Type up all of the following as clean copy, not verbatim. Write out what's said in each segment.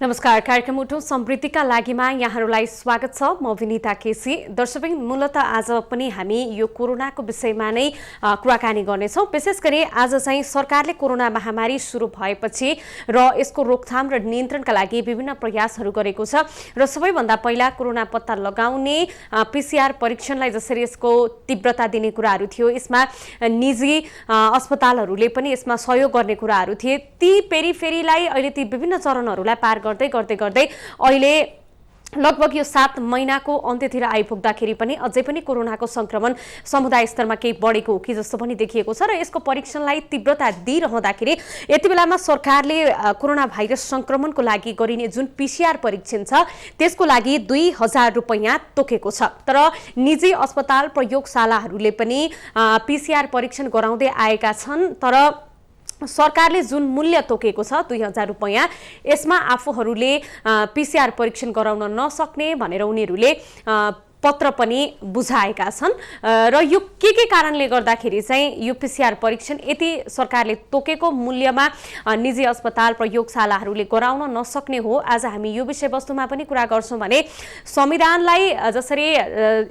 नमस्कार। कार्यक्रम उठौँ समृद्धिका लागिमा यहाँहरूलाई स्वागत छ। म विनिता केसी। दर्शक मूलतः आज पनि हामी यो कोरोनाको विषयमा नै कुराकानी गर्नेछौँ। विशेष गरी आज चाहिँ सरकारले कोरोना महामारी सुरु भएपछि र यसको रोकथाम र नियन्त्रणका लागि विभिन्न प्रयासहरू गरेको छ र सबैभन्दा पहिला कोरोना पत्ता लगाउने पीसीआर परीक्षणलाई जसरी यसको तीव्रता दिने कुराहरू थियो, यसमा निजी अस्पतालहरूले पनि यसमा सहयोग गर्ने कुराहरू थिए। ती पेरिफेरीलाई अहिले ती विभिन्न चरणहरूलाई पार गर्दै अहिले लगभग यो 7 महिनाको अन्त्यतिर आइपुग्दाखेरि पनि अझै पनि कोरोनाको संक्रमण समुदाय स्तरमा केही बढेको हो कि जस्तो पनि देखिएको छ र यसको परीक्षणलाई तीव्रता दिइरहँदाखेरि यति बेलामा सरकारले कोरोना भाइरस संक्रमणको लागि गरिने जुन पीसीआर परीक्षण छ त्यसको लागि 2000 रुपैयाँ तोकेको छ। तर निजी अस्पताल प्रयोगशालाहरूले पनि पीसीआर परीक्षण गराउँदै आएका छन्। तर सरकारले जुन मूल्य तोकेको छ 2000 रुपैयाँ, यसमा आफूहरूले पीसीआर परीक्षण गराउन नसक्ने भनेर उनीहरूले पत्र पनि बुझाएका छन् र यो के कारणले गर्दाखेरि चाहिँ यो पीसीआर परीक्षण यति सरकारले तोकेको मूल्यमा निजी अस्पताल प्रयोगशालाहरूले गराउन नसक्ने हो। आज हामी यो विषयवस्तुमा पनि कुरा गर्छौँ भने संविधानलाई जसरी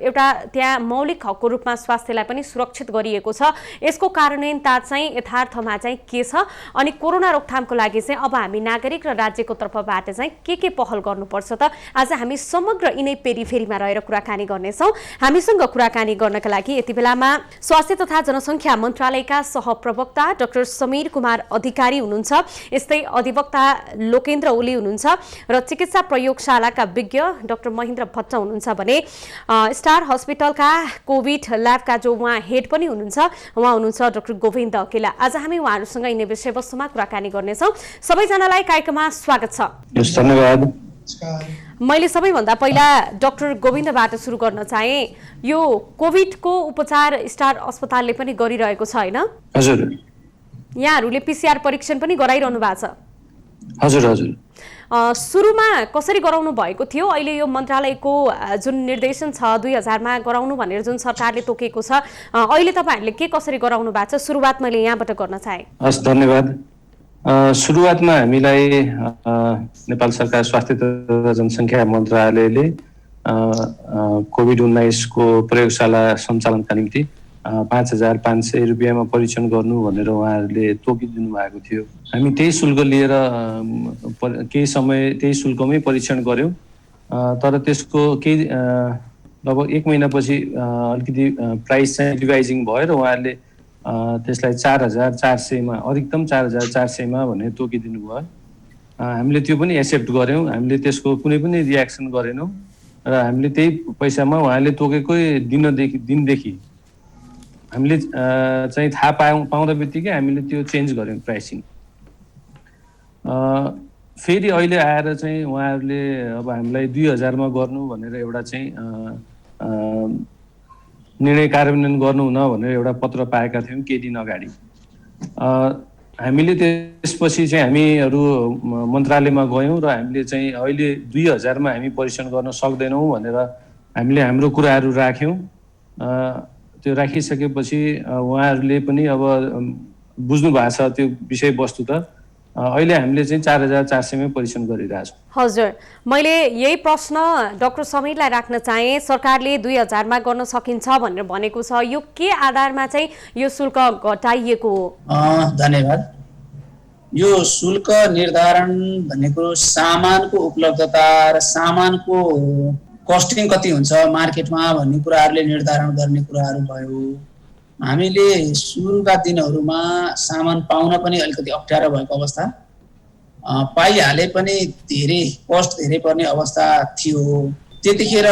एउटा त्यहाँ मौलिक हकको रूपमा स्वास्थ्यलाई पनि सुरक्षित गरिएको छ, यसको कार्यान्वयनता चाहिँ यथार्थमा चाहिँ के छ अनि कोरोना रोकथामको लागि चाहिँ अब हामी नागरिक र राज्यको तर्फबाट चाहिँ के पहल गर्नुपर्छ त आज हामी समग्र यिनै पेरिफेरीमा रहेर कुराकानी गर्नेछौँ। हामीसँग कुराकानी गर्नका लागि यति बेलामा स्वास्थ्य तथा जनसङ्ख्या मन्त्रालयका सहप्रवक्ता डाक्टर समीर कुमार अधिकारी हुनुहुन्छ, यस्तै अधिवक्ता लोकेन्द्र ओली हुनुहुन्छ र चिकित्सा प्रयोगशालाका विज्ञ डाक्टर महेन्द्र भट्ट हुनुहुन्छ भने स्टार हस्पिटलका कोभिड ल्याबका जो उहाँ हेड पनि हुनुहुन्छ उहाँ हुनुहुन्छ डाक्टर गोविन्द अकेला। आज हामी उहाँहरूसँग यिनै विषयवस्तुमा कुराकानी गर्नेछौँ। सबैजनालाई कार्यक्रममा स्वागत छ। धन्यवाद। मैले सबैभन्दा पहिला डाक्टर गोविन्दबाट सुरु गर्न चाहे। यो कोभिडको उपचार स्टार अस्पतालले पनि गरिरहेको छ हैन? हजुर। यहाँहरूले पीसीआर परीक्षण पनि गराइरहनु भएको छ? हजुर हजुर। सुरुमा कसरी गराउनु भएको थियो? अहिले यो मन्त्रालयको जुन निर्देशन छ 2000 मा गराउनु भनेर जुन सरकारले तोकेको छ, अहिले तपाईहरुले के कसरी गराउनु भएको छ? सुरुवात मैले यहाँबाट गर्न चाहे। हस्, धन्यवाद। सुरुवातमा हामीलाई नेपाल सरकार स्वास्थ्य तथा जनसङ्ख्या मन्त्रालयले कोभिड-19 को प्रयोगशाला सञ्चालनका निम्ति 5500 रुपियाँमा परीक्षण गर्नु भनेर उहाँहरूले तोकिदिनु भएको थियो। हामी त्यही शुल्क लिएर केही समय त्यही शुल्कमै परीक्षण गर्यौं। तर त्यसको केही लगभग 1 महिनापछि अलिकति प्राइस चाहिँ रिभाइजिङ भयो र उहाँहरूले त्यसलाई 4400 मा अधिकतम 4400 मा भनेर तोकिदिनु भयो। हामीले त्यो पनि एक्सेप्ट गर्यौं। हामीले त्यसको कुनै पनि रियाक्सन गरेनौं र हामीले त्यही पैसामा उहाँले तोकेकै दिनदेखि हामीले चाहिँ थाहा पाउँदा बित्तिकै हामीले त्यो चेन्ज गर्यौं प्राइसिङ। फेरि अहिले आएर चाहिँ उहाँहरूले अब हामीलाई 2000 मा गर्नु भनेर एउटा चाहिँ निर्णय कार्यान्वयन गर्नु हुन भनेर एउटा पत्र पाएका थियौँ केही दिन अगाडि। हामीले त्यसपछि चाहिँ हामीहरू मन्त्रालयमा गयौँ र हामीले चाहिँ अहिले 2000 मा हामी परीक्षण गर्न सक्दैनौँ भनेर हामीले हाम्रो कुराहरू राख्यौँ। त्यो राखिसकेपछि उहाँहरूले पनि अब बुझ्नु भएको छ त्यो विषयवस्तु त। अहिले हामीले चाहिँ 4400 मै परीक्षण गरिरहेछौँ। हजुर, मैले यही प्रश्न डाक्टर समीरलाई राख्न चाहे। सरकारले 2000 मा गर्न सकिन्छ भनेर भनेको छ, यो के आधारमा चाहिँ यो शुल्क घटाइएको हो? धन्यवाद। यो शुल्क निर्धारण भनेको सामानको उपलब्धता र सामानको कस्टिङ कति हुन्छ मार्केटमा भन्ने कुराहरूले निर्धारण गर्ने कुराहरू भयो। हामीले सुरुका दिनहरूमा सामान पाउन पनि अलिकति अप्ठ्यारो भएको अवस्था, पाइहाले पनि धेरै कस्ट धेरै पर्ने अवस्था थियो। त्यतिखेर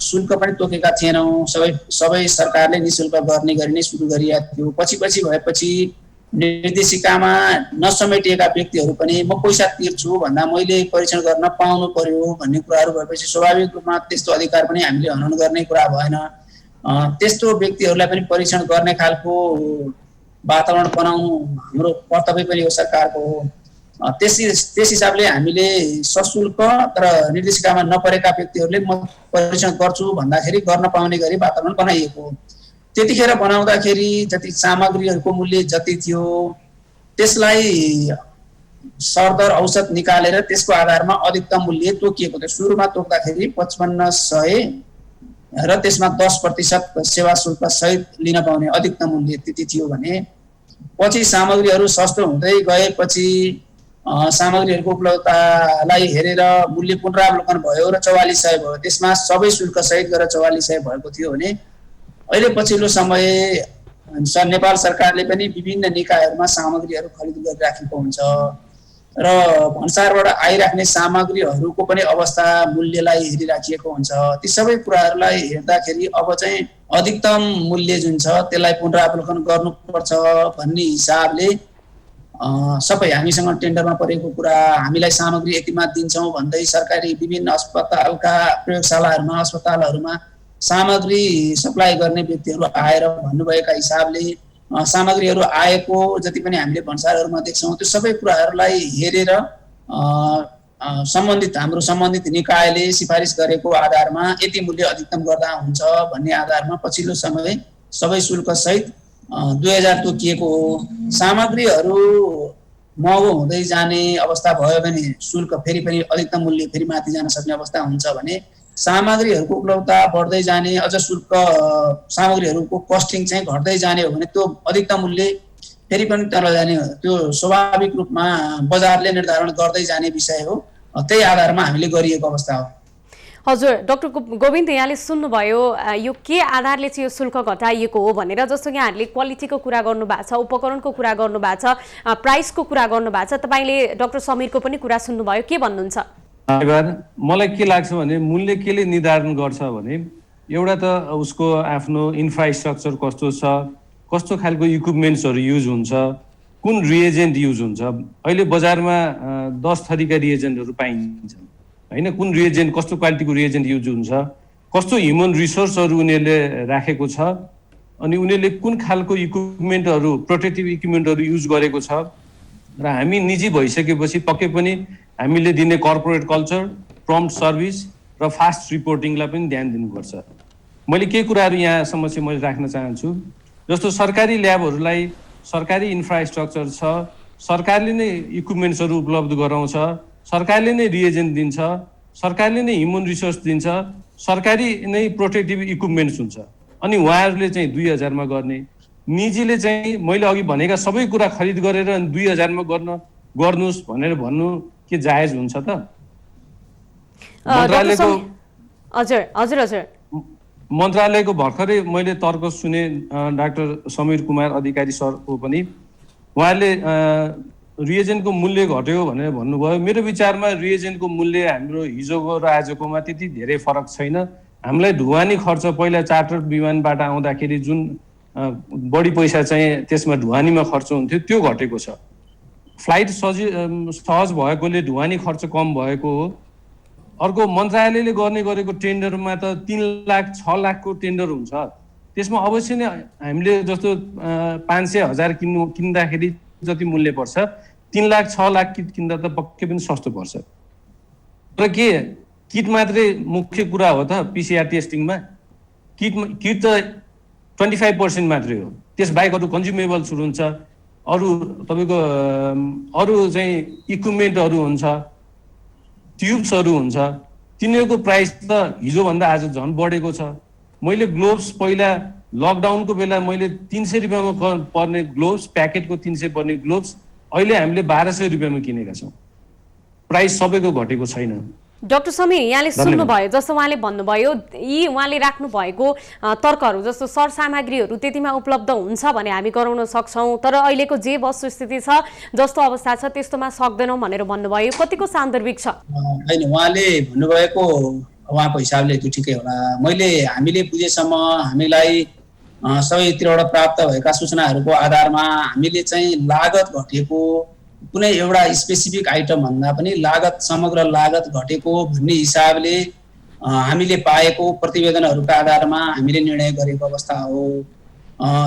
शुल्क पनि तोकेका थिएनौँ। सबै सरकारले निशुल्क गर्ने गरी नै सुरु गरिएको थियो। पछि भएपछि निर्देशिकामा नसमेटिएका व्यक्तिहरू पनि म पैसा तिर्छु भन्दा मैले परीक्षण गर्न पाउनु पर्यो भन्ने कुराहरू भएपछि स्वाभाविक रूपमा त्यस्तो अधिकार पनि हामीले हनन गर्ने कुरा भएन। त्यस्तो व्यक्तिहरूलाई पनि परीक्षण गर्ने खालको वातावरण बनाउनु हाम्रो कर्तव्य पनि हो, सरकारको हो। त्यस हिसाबले हामीले सशुल्क तर निर्देशिकामा नपरेका व्यक्तिहरूले म परीक्षण गर्छु भन्दाखेरि गर्न पाउने गरी वातावरण बनाइएको हो। त्यतिखेर बनाउँदाखेरि जति सामग्रीहरूको मूल्य जति थियो त्यसलाई सरदर औसत निकालेर त्यसको आधारमा अधिकतम मूल्य तोकिएको थियो। सुरुमा तोक्दाखेरि 5500 र त्यसमा 10% सेवा शुल्क सहित लिन पाउने अधिकतम मूल्य त्यति थियो भने पछि सामग्रीहरू सस्तो हुँदै गएपछि सामग्रीहरूको उपलब्धतालाई हेरेर मूल्य पुनरावलोकन भयो र 4400 भयो। त्यसमा सबै शुल्क सहित गरेर 4400 भएको थियो भने अहिले पछिल्लो समय नेपाल सरकारले पनि विभिन्न निकायहरूमा सामग्रीहरू खरिद गरिराखेको हुन्छ र भन्सारबाट आइराख्ने सामग्रीहरूको पनि अवस्था मूल्यलाई हेरिराखिएको हुन्छ। ती सबै कुराहरूलाई हेर्दाखेरि अब चाहिँ अधिकतम मूल्य जुन छ त्यसलाई पुनरावलोकन गर्नुपर्छ भन्ने हिसाबले सबै हामीसँग टेन्डरमा परेको कुरा, हामीलाई सामग्री यतिमा दिन्छौँ भन्दै सरकारी विभिन्न अस्पतालका प्रयोगशालाहरूमा अस्पतालहरूमा सामग्री सप्लाई गर्ने व्यक्तिहरू आएर भन्नुभएका हिसाबले सामग्रीहरू आएको जति पनि हामीले भन्सारहरूमा देख्छौँ त्यो सबै कुराहरूलाई हेरेर हाम्रो सम्बन्धित निकायले सिफारिस गरेको आधारमा यति मूल्य अधिकतम गर्दा हुन्छ भन्ने आधारमा पछिल्लो समय सबै शुल्क सहित 2000 तोकिएको हो। सामग्रीहरू महँगो हुँदै जाने अवस्था भयो भने शुल्क फेरि पनि अधिकतम मूल्य फेरि माथि जान सक्ने अवस्था हुन्छ भने सामग्रीहरूको उपलब्धता बढ्दै जाने अझ शुल्क सामग्रीहरूको कस्टिङ चाहिँ घट्दै जाने हो भने त्यो अधिकतम मूल्य फेरि पनि तल जाने, त्यो स्वाभाविक रूपमा बजारले निर्धारण गर्दै जाने विषय हो। त्यही आधारमा हामीले गरिएको अवस्था हो। हजुर डाक्टर गोविन्द, यहाँले सुन्नुभयो यो के आधारले चाहिँ यो शुल्क घटाइएको हो भनेर। जस्तो यहाँहरूले क्वालिटीको कुरा गर्नुभएको छ, उपकरणको कुरा गर्नुभएको छ, प्राइसको कुरा गर्नुभएको छ, तपाईँले डाक्टर समीरको पनि कुरा सुन्नुभयो, के भन्नुहुन्छ? मलाई के लाग्छ भने मूल्य केले निर्धारण गर्छ भने एउटा त उसको आफ्नो इन्फ्रास्ट्रक्चर कस्तो छ, कस्तो खालको इक्विपमेन्ट्सहरू युज हुन्छ, कुन रिएजेन्ट युज हुन्छ। अहिले बजारमा 10 थरीका रिएजेन्टहरू पाइन्छ होइन, कुन रिएजेन्ट कस्तो क्वालिटीको रिएजेन्ट युज हुन्छ, कस्तो ह्युमन रिसोर्सहरू उनीहरूले राखेको छ, अनि उनीहरूले कुन खालको इक्विपमेन्टहरू प्रोटेक्टिभ इक्विपमेन्टहरू युज गरेको छ। र हामी निजी भइसकेपछि पक्कै पनि हामीले दिने कर्पोरेट कल्चर, प्रम्प्ट सर्भिस र फास्ट रिपोर्टिङलाई पनि ध्यान दिनुपर्छ। मैले के कुराहरू यहाँसम्म चाहिँ मैले राख्न चाहन्छु, जस्तो सरकारी ल्याबहरूलाई सरकारी इन्फ्रास्ट्रक्चर छ, सरकारले नै इक्विपमेन्ट्सहरू उपलब्ध गराउँछ, सरकारले नै रिएजेन्ट दिन्छ, सरकारले नै ह्युमन रिसोर्स दिन्छ, सरकारी नै प्रोटेक्टिभ इक्विपमेन्ट्स हुन्छ, अनि उहाँहरूले चाहिँ 2000 मा गर्ने, निजीले चाहिँ मैले अघि भनेका सबै कुरा खरिद गरेर 2000 मा गर्नुहोस् भनेर भन्नु के जायज हुन्छ त? मन्त्रालयको हजुर हजुर हजुर मन्त्रालयको भर्खरै मैले तर्क सुने डाक्टर समीर कुमार अधिकारी सरको पनि, उहाँले रिएजेन्टको मूल्य घट्यो भनेर भन्नुभयो। मेरो विचारमा रिएजेन्टको मूल्य हाम्रो हिजोको र आजकोमा त्यति धेरै फरक छैन। हामीलाई ढुवानी खर्च पहिला चार्टर विमानबाट आउँदाखेरि जुन बढी पैसा चाहिँ त्यसमा ढुवानीमा खर्च हुन्थ्यो त्यो घटेको छ। फ्लाइट सहज भएकोले ढुवानी खर्च कम भएको हो। अर्को मन्त्रालयले गर्ने गरेको टेन्डरमा त 3 लाख 6 लाखको टेन्डर हुन्छ, त्यसमा अवश्य नै हामीले जस्तो 500,000 किन्दाखेरि जति मूल्य पर्छ 3 लाख 6 लाख किट किन्दा त पक्कै पनि सस्तो पर्छ। तर के किट मात्रै मुख्य कुरा हो त? पिसिआर टेस्टिङमा किट त 25% मात्रै हो, त्यसबाहेक अरू कन्ज्युमेबल्सहरू हुन्छ, अरू तपाईँको अरू चाहिँ इक्विपमेन्टहरू हुन्छ, ट्युब्सहरू हुन्छ, तिनीहरूको प्राइस त हिजोभन्दा आज झन् बढेको छ। मैले ग्लोभ्स पहिला लकडाउनको बेला मैले 300 रुपियाँमा पर्ने ग्लोभ्स, प्याकेटको 300 पर्ने ग्लोभ्स अहिले हामीले 1200 रुपियाँमा किनेका छौँ। प्राइस सबैको घटेको छैन। डाक्टर समीर, यहाँले सुन्नुभयो जस्तो उहाँले भन्नुभयो, यी उहाँले राख्नु भएको तर्कहरू जस्तो सरसामग्रीहरू त्यतिमा उपलब्ध हुन्छ भने हामी गराउन सक्छौँ, तर अहिलेको जे वस्तुस्थिति छ जस्तो अवस्था छ त्यस्तोमा सक्दैनौँ भनेर भन्नुभयो, कतिको सान्दर्भिक छ? होइन, उहाँले भन्नुभएको उहाँको हिसाबले त्यो ठिकै होला। हामीले बुझेसम्म हामीलाई सबैतिरबाट प्राप्त भएका सूचनाहरूको आधारमा हामीले चाहिँ लागत घटेको कुनै एउटा स्पेसिफिक आइटम भन्दा पनि समग्र लागत घटेको भन्ने हिसाबले हामीले पाएको प्रतिवेदनहरूका आधारमा हामीले निर्णय गरेको अवस्था हो।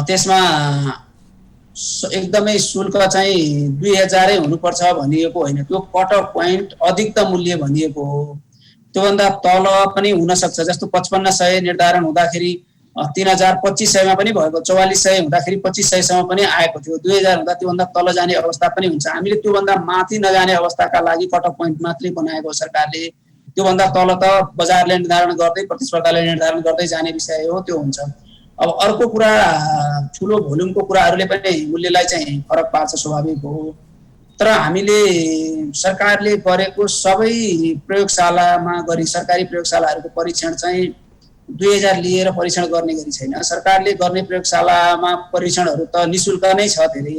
त्यसमा एकदमै शुल्क चाहिँ 2000 हुनुपर्छ भनिएको होइन, त्यो कट अफ पोइन्ट अधिकतम मूल्य भनिएको हो। त्योभन्दा तल पनि हुन सक्छ, जस्तो 5500 निर्धारण हुँदाखेरि 3,2500 पनि भएको, 4400 हुँदाखेरि 2500 पनि आएको थियो, 2000 हुँदा त्योभन्दा तल जाने अवस्था पनि हुन्छ। हामीले त्योभन्दा माथि नजाने अवस्थाका लागि कट अफ पोइन्ट मात्रै बनाएको सरकारले, त्योभन्दा तल त बजारले निर्धारण गर्दै प्रतिस्पर्धाले निर्धारण गर्दै जाने विषय हो, त्यो हुन्छ। अब अर्को कुरा, ठुलो भोल्युमको कुराहरूले पनि मूल्यलाई चाहिँ फरक पार्छ, स्वाभाविक हो। तर हामीले सरकारले गरेको सबै प्रयोगशालामा गरी सरकारी प्रयोगशालाहरूको परीक्षण चाहिँ 2000 लिएर परीक्षण गर्ने गरी छैन। सरकारले गर्ने प्रयोगशालामा परीक्षणहरू त निशुल्क नै छ, धेरै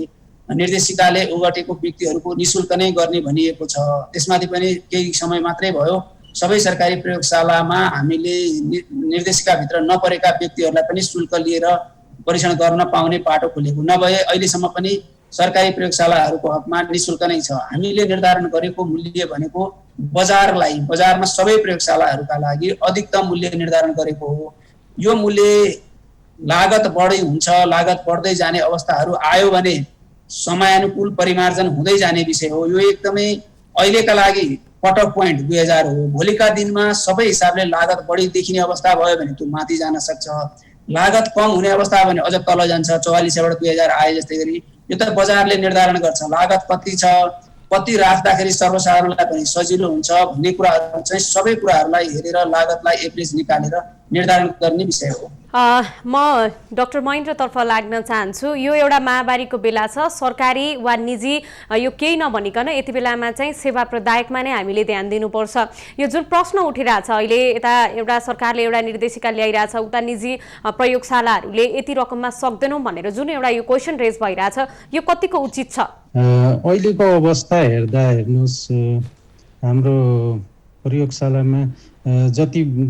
निर्देशिकाले ओगटेको व्यक्तिहरूको निशुल्क नै गर्ने भनिएको छ। त्यसमाथि पनि केही समय मात्रै भयो, सबै सरकारी प्रयोगशालामा हामीले निर्देशिकाभित्र नपरेका व्यक्तिहरूलाई पनि शुल्क लिएर परीक्षण गर्न पाउने पाटो खोलेको नभए अहिलेसम्म पनि सरकारी प्रयोगशालाहरूको हकमा निशुल्क नै छ। हामीले निर्धारण गरेको मूल्य भनेको बजारमा सबै प्रयोगशालाहरूका लागि अधिकतम मूल्य निर्धारण गरेको हो। यो मूल्य लागत बढी हुन्छ, लागत बढ्दै जाने अवस्थाहरू आयो भने समयानुकूल परिमार्जन हुँदै जाने विषय हो। यो एकदमै अहिलेका लागि कट अफ पोइन्ट 2000 हो। भोलिका दिनमा सबै हिसाबले लागत बढी देखिने अवस्था भयो भने त्यो माथि जान सक्छ, लागत कम हुने अवस्था भने अझ तल जान्छ, 4400बाट 2000 आए जस्तै गरी। यो त बजारले निर्धारण गर्छ, लागत कति छ, कति राख्दाखेरि सर्वसाधारणलाई पनि सजिलो हुन्छ भन्ने कुराहरू चाहिँ सबै कुराहरूलाई हेरेर लागतलाई एभरेज निकालेर निर्धारण गर्ने विषय हो। म डाक्टर महेन्द्रतर्फ लाग्न चाहन्छु। यो एउटा महामारीको बेला छ, सरकारी वा निजी यो केही नभनिकन यति बेलामा चाहिँ सेवा प्रदायकमा नै हामीले ध्यान दिनुपर्छ। यो जुन प्रश्न उठिरहेछ अहिले, यता एउटा सरकारले एउटा निर्देशिका ल्याइरहेछ, उता निजी प्रयोगशालाहरूले यति रकममा सक्दैनौँ भनेर जुन एउटा यो क्वेसन रेज भइरहेछ, यो कतिको उचित छ? अहिलेको अवस्था हेर्नुहोस्, हाम्रो प्रयोगशालामा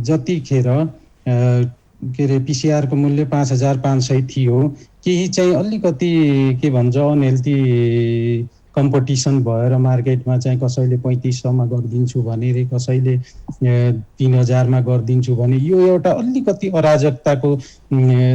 जतिखेर के अरे पिसिआरको मूल्य 5500 थियो, केही चाहिँ अलिकति के भन्छ अनहेल्दी कम्पिटिसन भएर मार्केटमा चाहिँ कसैले 3500मा गरिदिन्छु भने रे, कसैले 3000मा गरिदिन्छु भने, यो एउटा अलिकति अराजकताको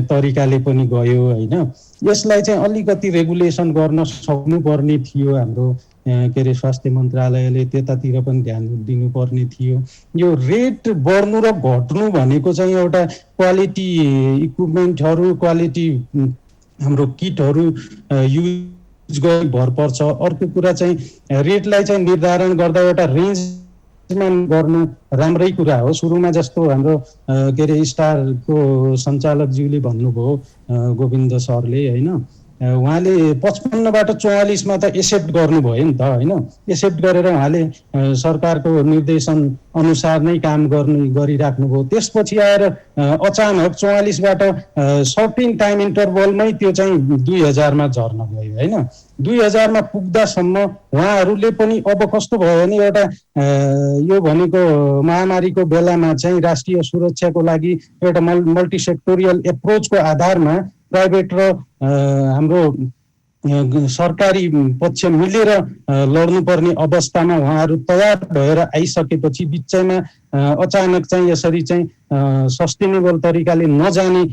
तरिकाले पनि गयो होइन। यसलाई चाहिँ अलिकति रेगुलेसन गर्न सक्नुपर्ने थियो हाम्रो के अरे स्वास्थ्य मन्त्रालयले, त्यतातिर पनि ध्यान दिनुपर्ने थियो। यो रेट बढ्नु र घट्नु भनेको चाहिँ एउटा क्वालिटी इक्विपमेन्टहरू, क्वालिटी हाम्रो किटहरू युज गरी भर पर्छ। अर्को कुरा चाहिँ रेटलाई चाहिँ निर्धारण गर्दा एउटा रेन्जमा गर्नु राम्रै कुरा हो। सुरुमा जस्तो हाम्रो के अरे स्टारको सञ्चालकज्यूले भन्नुभयो, गोविन्द सरले होइन, उहाँले 55बाट 44मा त एक्सेप्ट गर्नुभयो नि त होइन। एक्सेप्ट गरेर उहाँले सरकारको निर्देशन अनुसार नै काम गरिराख्नुभयो। त्यसपछि आएर अचानक 44बाट सर्टेन टाइम इन्टरभलमै त्यो चाहिँ 2000मा झर्न गयो होइन। 2000मा पुग्दासम्म उहाँहरूले पनि अब कस्तो भयो भने एउटा यो भनेको महामारीको बेलामा चाहिँ राष्ट्रिय सुरक्षाको लागि एउटा मल्टी सेक्टोरियल एप्रोचको आधारमा प्राइभेट र हाम्रो सरकारी पक्ष मिलेर लड्नुपर्ने अवस्थामा उहाँहरू तयार भएर आइसकेपछि बिचैमा अचानक चाहिँ यसरी चाहिँ सस्टेनेबल तरिकाले नजाने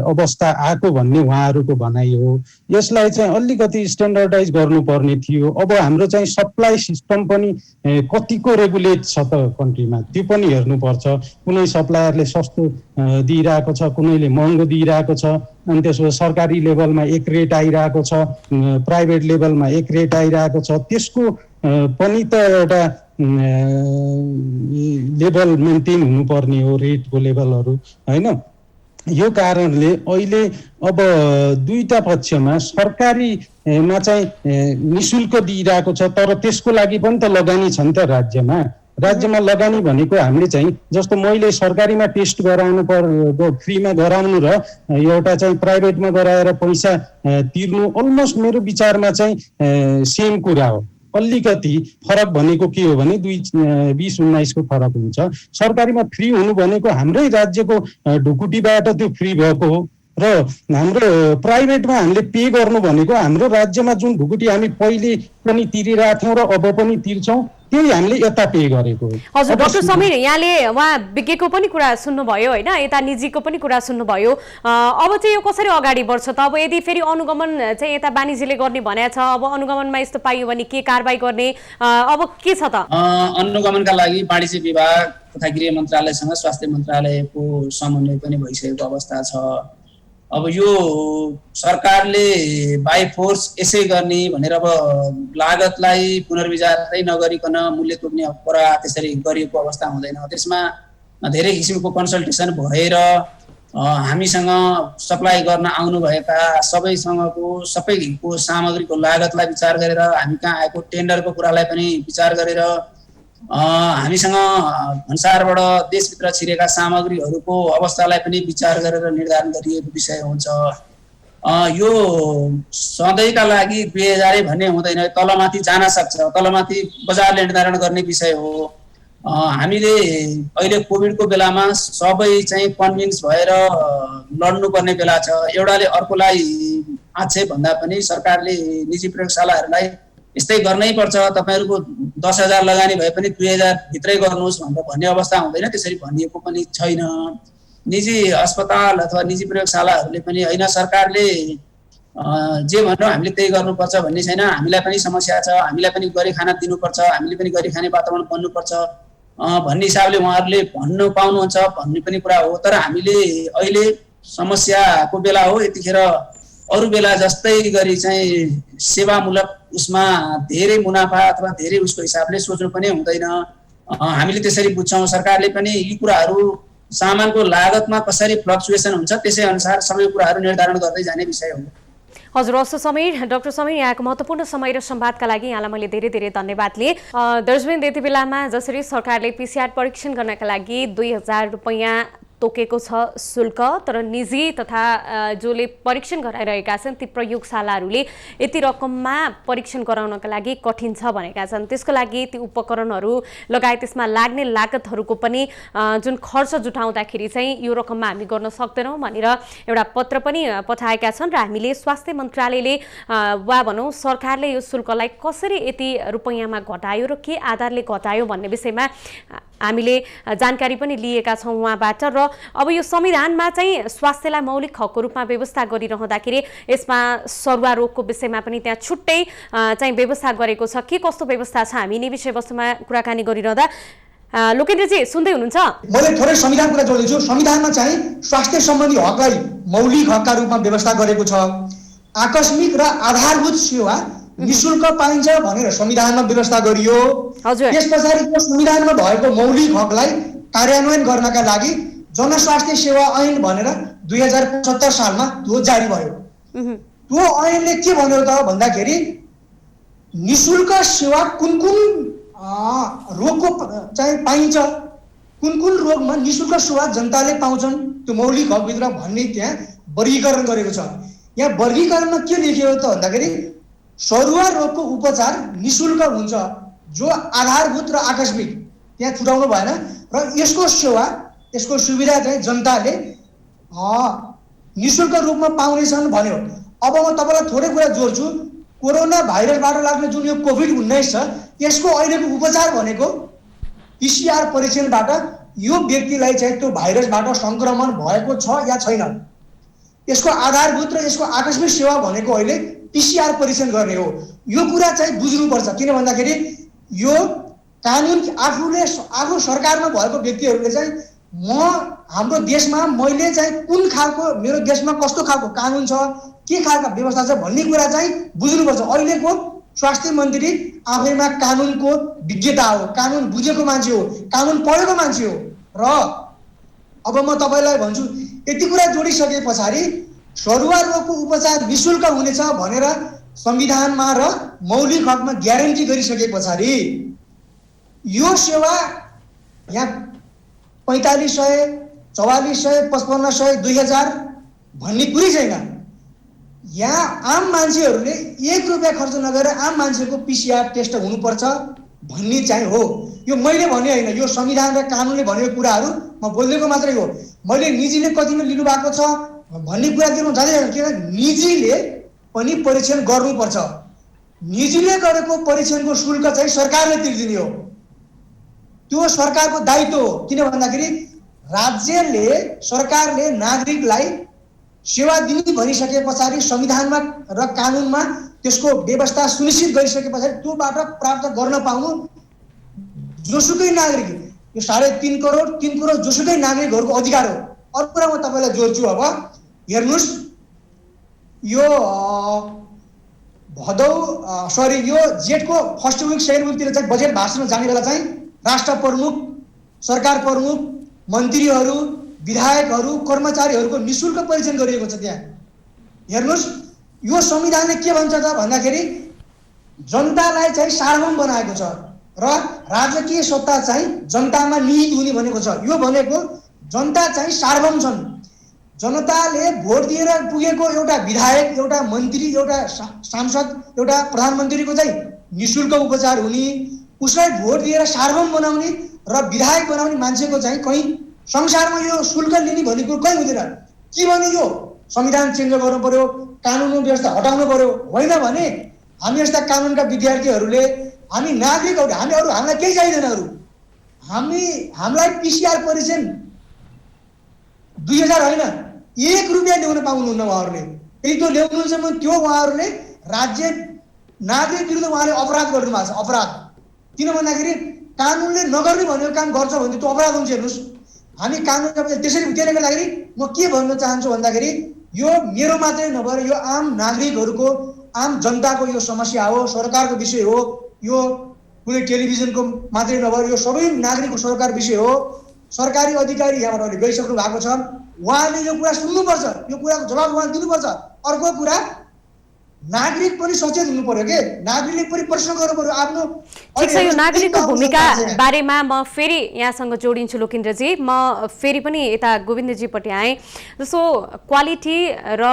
अवस्था आएको भन्ने उहाँहरूको भनाइ हो। यसलाई चाहिँ अलिकति स्ट्यान्डर्डाइज गर्नुपर्ने थियो। अब हाम्रो चाहिँ सप्लाई सिस्टम पनि कतिको रेगुलेट छ त कन्ट्रीमा, त्यो पनि हेर्नुपर्छ। कुनै सप्लायरले सस्तो दिइरहेको छ, कुनैले महँगो दिइरहेको छ, अनि त्यसो सरकारी लेभलमा एक रेट आइरहेको छ, प्राइभेट लेभलमा एक रेट आइरहेको छ। त्यसको पनि त एउटा लेभल मेन्टेन हुनुपर्ने हो, रेटको लेभलहरू होइन। यो कारणले अहिले अब दुईटा पक्षमा सरकारीमा चाहिँ निशुल्क दिइरहेको छ, तर त्यसको लागि पनि त लगानी छ नि त राज्यमा लगानी भनेको हामीले चाहिँ जस्तो मैले सरकारीमा टेस्ट गराउनु फ्रीमा गराउनु र एउटा चाहिँ प्राइभेटमा गराएर पैसा तिर्नु अलमोस्ट मेरो विचारमा चाहिँ सेम कुरा हो। अलिकति फरक भनेको के हो भने 2019 को फरक हुन्छ। सरकारीमा फ्री हुनु भनेको हाम्रै राज्यको ढुकुटीबाट त्यो फ्री भएको हो, र हाम्रो प्राइभेटमा हामीले पे गर्नु भनेको हाम्रो राज्यमा जुन ढुकुटी हामी पहिले पनि तिरिरहेका थियौँ र अब पनि तिर्छौँ त्यही हामीले यता पे गरेको हो। हजुर डाक्टर समीर, यहाँले उहाँ विज्ञको पनि कुरा सुन्नुभयो होइन, यता निजीको पनि कुरा सुन्नुभयो। अब चाहिँ यो कसरी अगाडि बढ्छ त? अब यदि फेरि अनुगमन चाहिँ यता वाणिज्यले गर्ने भनेको छ, अब अनुगमनमा यस्तो पाइयो भने के कारबाही गर्ने, अब के छ त? अनुगमनका लागि वाणिज्य विभाग तथा गृह मन्त्रालयसँग स्वास्थ्य मन्त्रालयको समन्वय पनि भइसकेको अवस्था छ। अब यो सरकारले बाई फोर्स यसै गर्ने भनेर अब लागतलाई पुनर्विचारै नगरिकन मूल्य तोक्ने कुरा त्यसरी गरिएको अवस्था हुँदैन। त्यसमा धेरै किसिमको कन्सल्टेसन भएर हामीसँग सप्लाई गर्न आउनुभएका सबैको सामग्रीको लागतलाई विचार गरेर, हामी कहाँ आएको टेन्डरको कुरालाई पनि विचार गरेर, हामीसँग भन्सारबाट देशभित्र छिरेका सामग्रीहरूको अवस्थालाई पनि विचार गरेर निर्धारण गरिएको विषय हुन्छ। यो सधैँका लागि 2000 भन्ने हुँदैन, तलमाथि जान सक्छ, तलमाथि बजारले निर्धारण गर्ने विषय हो। हामीले अहिले कोभिडको बेलामा सबै चाहिँ कन्भिन्स भएर लड्नुपर्ने बेला छ। एउटाले अर्कोलाई आक्षेप भन्दा पनि सरकारले निजी प्रयोगशालाहरूलाई यस्तै गर्नै पर्छ, तपाईहरुको 10,000 लगानी भए पनि 2,000 भित्रै गर्नुहोस् भनेर भन्ने अवस्था हुँदैन, त्यसरी भनिएको पनि छैन। निजी अस्पताल अथवा निजी प्रयोगशालाहरूले पनि हैन सरकारले जे भन्नु हामीले त्यही गर्नुपर्छ भन्ने छैन, हामीलाई पनि समस्या छ, हामीलाई पनि गरी खाना दिनुपर्छ, हामीले पनि गरी खाने वातावरण बन्नुपर्छ भन्ने हिसाबले उहाँहरूले भन्नु पाउनुहुन्छ भन्ने पनि कुरा हो। तर हामीले अहिले समस्याको बेला हो, यतिखेर अरु बेला जस्तै गरी चाहिँ सेवामूलक उसमा धेरै मुनाफा अथवा धेरै उसको हिसाबले सोच्नु पनि हुँदैन। हामीले त्यसरी बुझ्छौं, सरकारले पनि यी कुराहरू सामानको लागतमा कसरी फ्लक्चुएसन हुन्छ त्यसै अनुसार सबै कुराहरू निर्धारण गर्दै जाने विषय हो। हजुर हस् समीर, डाक्टर समीर, यहाँको महत्त्वपूर्ण समय र संवादका लागि यहाँलाई मैले धेरै धेरै धन्यवाद लिएँ। दर्शकवृन्द, यति बेलामा जसरी सरकारले पीसीआर परीक्षण गर्नका लागि 2,000 रुपैयाँ तोकेको छ शुल्क, तर निजी तथा जसले परीक्षण गराइरहेका छन् ती प्रयोगशालाहरूले यति रकममा परीक्षण गराउनका लागि कठिन छ भनेका छन्। त्यसको लागि ती उपकरणहरू लगायत त्यसमा लाग्ने लागतहरूको पनि जुन खर्च जुटाउँदाखेरि चाहिँ यो रकममा हामी गर्न सक्दैनौँ भनेर एउटा पत्र पनि पठाएका छन् र हामीले स्वास्थ्य मन्त्रालयले वा भनौँ सरकारले यो शुल्कलाई कसरी यति रुपैयाँमा घटायो र के आधारले घटायो भन्ने विषयमा हामीले जानकारी पनि लिएका छौँ उहाँबाट। र अब यो संविधानमा चाहिँ स्वास्थ्यलाई मौलिक हकको रूपमा व्यवस्था गरिरहँदाखेरि यसमा सरुवा रोगको विषयमा पनि त्यहाँ छुट्टै चाहिँ व्यवस्था गरेको छ। के कस्तो व्यवस्था छ हामी यिनै विषयवस्तुमा कुराकानी गरिरहँदा लोकेन्द्रजी सुन्दै हुनुहुन्छ? मैले थोरै संविधान कुरा जोड्दैछु। संविधानमा चाहिँ स्वास्थ्य सम्बन्धी हकलाई मौलिक हकका रूपमा व्यवस्था गरेको छ। आकस्मिक र आधारभूत सेवा निशुल्क पाइन्छ भनेर संविधानमा व्यवस्था गरियो। त्यस पछाडि त्यो संविधानमा भएको मौलिक हकलाई कार्यान्वयन गर्नका लागि जनस्वास्थ्य सेवा ऐन भनेर 2075 सालमा त्यो जारी भयो। त्यो ऐनले के भन्यो त भन्दाखेरि निशुल्क सेवा कुन कुन रोगको चाहिँ पाइन्छ, कुन कुन रोगमा निशुल्क सेवा जनताले पाउँछन् त्यो मौलिक हकभित्र भन्ने त्यहाँ वर्गीकरण गरेको छ। यहाँ वर्गीकरणमा के लेखियो त भन्दाखेरि सरुवा रोगको उपचार निशुल्क हुन्छ, जो आधारभूत र आकस्मिक त्यहाँ छुटाउनु भएन, र यसको सेवा यसको सुविधा चाहिँ जनताले निशुल्क रूपमा पाउनेछन् भन्यो। अब म तपाईलाई थोरै कुरा जोड्छु। कोरोना भाइरसबाट लाग्ने जुन यो कोभिड-19 छ यसको अहिलेको उपचार भनेको पीसीआर परीक्षणबाट यो व्यक्तिलाई चाहिँ त्यो भाइरसबाट संक्रमण भएको छ या छैन, यसको आधारभूत र यसको आकस्मिक सेवा भनेको अहिले पीसीआर परीक्षण गर्ने हो। यो कुरा चाहिँ बुझ्नुपर्छ, किन भन्दाखेरि यो कानुन आफू सरकारमा भएको व्यक्तिहरूले चाहिँ हाम्रो देशमा मैले चाहिँ कुन खालको मेरो देशमा कस्तो खालको कानुन छ, के खालका व्यवस्था छ भन्ने कुरा चाहिँ बुझ्नुपर्छ। अहिलेको स्वास्थ्य मन्त्री आफैमा कानुनको विज्ञता हो, कानुन बुझेको मान्छे हो, कानुन पढेको मान्छे हो। र अब म तपाईलाई भन्छु, यति कुरा जोडिसके पछाडि सरुवा रोगको उपचार निशुल्क हुनेछ भनेर संविधानमा र मौलिक हकमा ग्यारेन्टी गरिसके पछाडि यो सेवा यहाँ 4500, 4400, 5500, 2000 भन्ने कुरै छैन। यहाँ आम मान्छेहरूले 1 रुपैयाँ खर्च नगरेर आम मान्छेको पीसीआर टेस्ट हुनुपर्छ भन्ने चाहिँ हो। यो मैले भने होइन, यो संविधान र कानुनले भनेको कुराहरू म बोल्दैको मात्रै हो। मैले निजीले कतिमा लिनु भएको छ, भन्ने कुरा दिनु जाँदैन। किन निजीले पनि परीक्षण गर्नुपर्छ। निजीले गरेको परीक्षणको शुल्क चाहिँ सरकारले तिर्दिने हो, त्यो सरकारको दायित्व हो। किन भन्दाखेरि राज्यले सरकारले नागरिकलाई सेवा दिने भनिसके पछाडि संविधानमा र कानुनमा त्यसको व्यवस्था सुनिश्चित गरिसके पछाडि त्योबाट प्राप्त गर्न पाउनु जोसुकै नागरिक, यो 3.5 करोड जोसुकै नागरिकहरूको अधिकार हो। अर्को कुरा म तपाईँलाई जोड्छु। अब हेर्नुहोस्, यो यो जेठको फर्स्ट विक सेकेन्ड विकतिर चाहिँ बजेट भाषण जाने बेला चाहिँ राष्ट्र प्रमुख, सरकार प्रमुख, मन्त्रीहरू, विधायकहरू, कर्मचारीहरूको निःशुल्क परीक्षण गरिएको छ। त्यहाँ हेर्नुहोस्, यो संविधानले के भन्छ त भन्दाखेरि जनतालाई चाहिँ सार्वभौम बनाएको छ र राजकीय सत्ता चाहिँ जनतामा निहित हुने भनेको छ। यो भनेको जनता चाहिँ सार्वभौम छन्। जनताले भोट दिएर पुगेको एउटा विधायक, एउटा मन्त्री, एउटा सांसद, एउटा प्रधानमन्त्रीको चाहिँ निःशुल्क उपचार हुने, उसलाई भोट दिएर सार्वभौम बनाउने र विधायक बनाउने मान्छेको चाहिँ कहीँ संसारमा यो शुल्क लिने भन्ने कुरो कहीँ हुँदैन। के भने यो संविधान चेन्ज गर्नु पर्यो, कानुन व्यवस्था हटाउनु पर्यो। होइन भने हामी यस्ता कानुनका विद्यार्थीहरूले, हामी नागरिकहरू, हामीलाई केही चाहिँदैन। हामीलाई पिसिआर परीक्षण 2000 होइन, 1 रुपियाँ ल्याउन पाउनुहुन्न उहाँहरूले। यदि त्यो ल्याउनुहुन्छ भने त्यो उहाँहरूले राज्य नागरिक विरुद्ध उहाँले अपराध गर्नु भएको छ। अपराध किन भन्दाखेरि कानुनले नगर्ने भनेको काम गर्छ भने त्यो अपराध हुन्छ। हेर्नुहोस्, हामी कानुनका त्यसले गर्दाखेरि म के भन्न चाहन्छु भन्दाखेरि यो मेरो मात्रै नभएर यो आम नागरिकहरूको, आम जनताको यो समस्या हो, सरकारको विषय हो। यो कुनै टेलिभिजनको मात्रै नभएर यो सबै नागरिकको सरकार विषय हो। सरकारी अधिकारी यहाँबाट अहिले गइसक्नु भएको छ, उहाँले यो कुरा सुन्नुपर्छ, यो कुराको जवाब उहाँले दिनुपर्छ। अर्को कुरा, नागरिक पनि सचेत हुनु पर्यो के, नागरिकले पनि प्रश्न गर्नु पर्यो आफ्नो। ठिक छ, यो नागरिकको भूमिका बारेमा म फेरि यहाँसँग जोडिन्छु लोकेन्द्रजी। म फेरि पनि यता गोविन्दजीपट्टि आएँ। जस्तो क्वालिटी र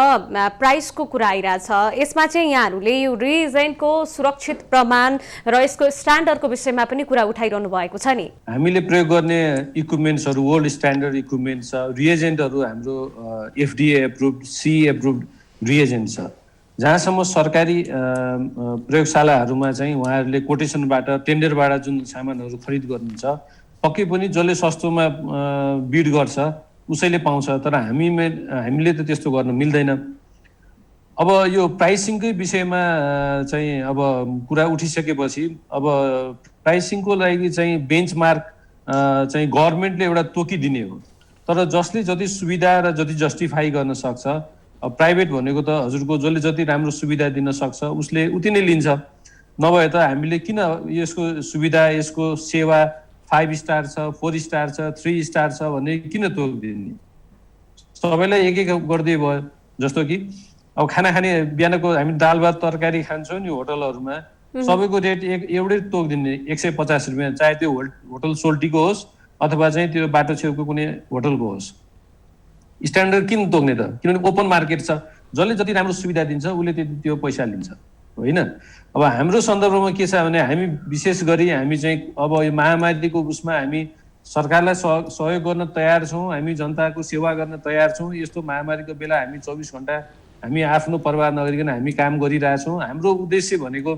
प्राइसको कुरा आइरहेछ, यसमा चाहिँ यहाँहरूले यो रिएजेन्टको सुरक्षित प्रमाण र यसको स्ट्यान्डर्डको विषयमा पनि कुरा उठाइरहनु भएको छ नि। हामीले प्रयोग गर्ने इक्विपमेन्ट्सहरू वर्ल्ड स्ट्यान्डर्ड इक्विपमेन्ट छ। रिएजेन्टहरू हाम्रो FDA एप्रुभड, CE एप्रुभड रिएजेन्ट छ। जहाँसम्म सरकारी प्रयोगशालाहरूमा चाहिँ उहाँहरूले कोटेसनबाट, टेन्डरबाट जुन सामानहरू खरिद गर्नुहुन्छ, पक्कै पनि जसले सस्तोमा बिड गर्छ उसैले पाउँछ। तर हामीले त त्यस्तो गर्न मिल्दैन। अब यो प्राइसिङकै विषयमा चाहिँ अब कुरा उठिसकेपछि अब प्राइसिङको लागि चाहिँ बेन्चमार्क चाहिँ गभर्मेन्टले एउटा तोकिदिने हो। तर जसले जति सुविधा र जति जस्टिफाई गर्न सक्छ, प्राइभेट भनेको त हजुरको जसले जति राम्रो सुविधा दिन सक्छ उसले उति नै लिन्छ। नभए त हामीले किन यसको सुविधा, यसको सेवा 5 स्टार छ, 4 स्टार छ, 3 स्टार छ भन्ने किन तोकिदिने? सबैलाई एक एक गर्दै भयो। जस्तो कि अब खाना खाने, बिहानको हामी दाल भात तरकारी खान्छौँ नि होटलहरूमा, सबैको रेट एउटै तोकिदिने 150 रुपियाँ, चाहे त्यो होटल सोल्टीको होस् अथवा चाहिँ त्यो बाटो छेउको कुनै होटलको होस्। स्ट्यान्डर्ड किन तोक्ने त? किनभने ओपन मार्केट छ, जसले जति राम्रो सुविधा दिन्छ उसले त्यो पैसा लिन्छ, होइन? अब हाम्रो सन्दर्भमा के छ भने हामी विशेष गरी हामी चाहिँ अब यो महामारीको उसमा हामी सरकारलाई सहयोग गर्न तयार छौँ, हामी जनताको सेवा गर्न तयार छौँ। यस्तो महामारीको बेला हामी 24 घण्टा हामी आफ्नो परवाह नगरिकन हामी काम गरिरहेछौँ। हाम्रो उद्देश्य भनेको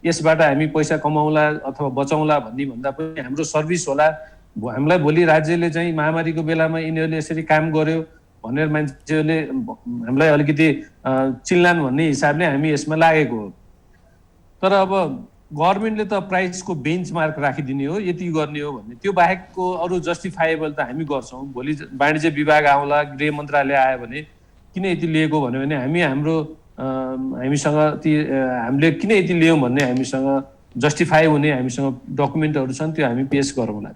यसबाट हामी पैसा कमाउला अथवा बचाउला भन्ने भन्दा पनि हाम्रो सर्भिस होला। हामीलाई भोलि राज्यले चाहिँ महामारीको बेलामा यिनीहरूले यसरी काम गर्यो भनेर मान्छेहरूले हामीलाई अलिकति चिल्लान भन्ने हिसाबले हामी यसमा लागेको हो। तर अब गभर्मेन्टले त प्राइसको बेन्चमार्क राखिदिने हो, यति गर्ने हो भन्ने, त्यो बाहेकको अरू जस्टिफाएबल त हामी गर्छौँ। भोलि वाणिज्य विभाग आउला, गृह मन्त्रालय आयो भने किन यति लिएको भन्यो भने हामीसँग हामीले किन यति लियौँ भन्ने हामीसँग जस्टिफाई हुने हामीसँग डकुमेन्टहरू छन्, त्यो हामी पेस गरौँला।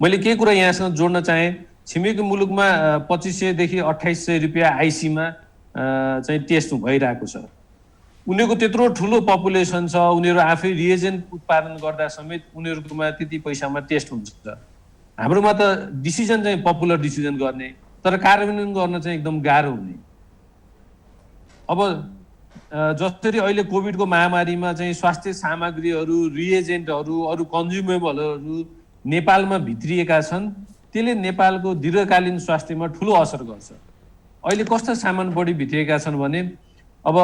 मैले के कुरा यहाँसँग जोड्न चाहेँ, छिमेकी मुलुकमा 2500 देखि 2800 रुपियाँ आइसीमा चाहिँ टेस्ट भइरहेको छ। उनीहरूको त्यत्रो ठुलो पपुलेसन छ, उनीहरू आफै रिएजेन्ट उत्पादन गर्दा समेत उनीहरूकोमा त्यति पैसामा टेस्ट हुन्छ। हाम्रोमा त डिसिजन चाहिँ पपुलर डिसिजन गर्ने, तर कार्यान्वयन गर्न चाहिँ एकदम गाह्रो हुने। अब जसरी अहिले कोभिडको महामारीमा चाहिँ स्वास्थ्य सामग्रीहरू, रिएजेन्टहरू, अरू कन्ज्युमेबलहरू नेपालमा भित्रिएका छन्, त्यसले नेपालको दीर्घकालीन स्वास्थ्यमा ठुलो असर गर्छ। अहिले कस्ता सामान बढी भित्रिएका छन् भने अब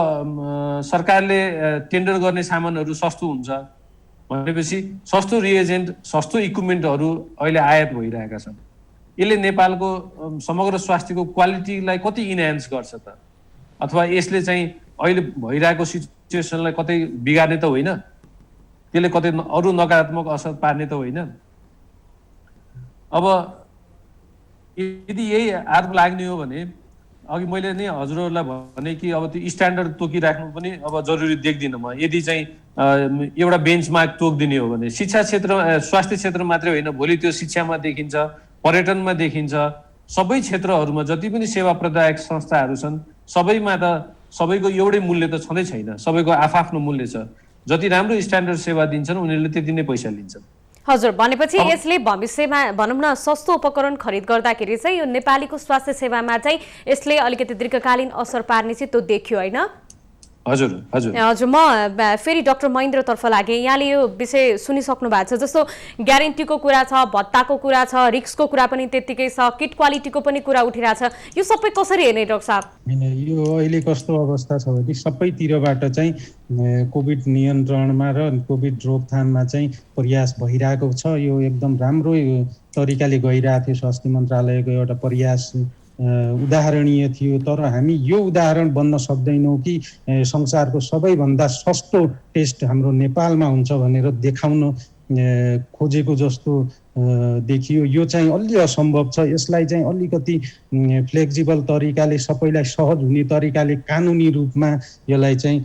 सरकारले टेन्डर गर्ने सामानहरू सस्तो हुन्छ भनेपछि सस्तो रिएजेन्ट सस्तो इक्विपमेन्टहरू अहिले आयात भइरहेका छन्। यसले नेपालको समग्र स्वास्थ्यको क्वालिटीलाई कति इन्हान्स गर्छ त, अथवा यसले चाहिँ अहिले भइरहेको सिचुएसनलाई कतै बिगार्ने त होइन, त्यसले कतै अरू नकारात्मक असर पार्ने त होइन। अब यदि यही आरोप लाग्ने हो भने अघि मैले नै हजुरहरूलाई भने कि अब त्यो स्ट्यान्डर्ड तोकिराख्नु पनि अब जरुरी देख्दिनँ म। यदि चाहिँ एउटा बेन्चमार्क तोकिदिने हो भने शिक्षा क्षेत्र स्वास्थ्य क्षेत्र मात्रै होइन, भोलि त्यो शिक्षामा देखिन्छ, पर्यटनमा देखिन्छ, सबै क्षेत्रहरूमा जति पनि सेवा प्रदायक संस्थाहरू छन् सबैमा त सबैको एउटै मूल्य त छँदै छैन, सबैको आफआफ्नो मूल्य छ। जति राम्रो स्ट्यान्डर्ड सेवा दिन्छन् उनीहरूले त्यति नै पैसा लिन्छन्। हजुर, भनेपछि यसले भविष्यमा भनौँ न सस्तो उपकरण खरिद गर्दाखेरि चाहिँ यो नेपालीको स्वास्थ्य सेवामा चाहिँ यसले अलिकति दीर्घकालीन असर पार्ने चाहिँ त्यो देखियो होइन? हजुर हजुर हजुर, म फेरि डाक्टर महेन्द्रतर्फ लागेँ। यहाँले यो विषय सुनिसक्नु भएको छ, जस्तो ग्यारेन्टीको कुरा छ, भत्ताको कुरा छ, रिक्सको कुरा पनि त्यत्तिकै छ, किट क्वालिटीको पनि कुरा उठिरहेछ। यो सबै कसरी हेर्ने डाक्टर साहब? यो अहिले कस्तो अवस्था छ भने सबैतिरबाट चाहिँ कोभिड नियन्त्रणमा र कोभिड रोकथाममा चाहिँ प्रयास भइरहेको छ। यो एकदम राम्रो तरिकाले गइरहेको थियो, स्वास्थ्य मन्त्रालयको एउटा प्रयास उदाहरणीय थियो। तर हामी यो उदाहरण बन्न सक्दैनौँ कि संसारको सबैभन्दा सस्तो टेस्ट हाम्रो नेपालमा हुन्छ भनेर देखाउन खोजेको जस्तो देखियो। यो चाहिँ अलि असम्भव छ। यसलाई चाहिँ अलिकति फ्लेक्सिबल तरिकाले, सबैलाई सहज हुने तरिकाले, कानुनी रूपमा यसलाई चाहिँ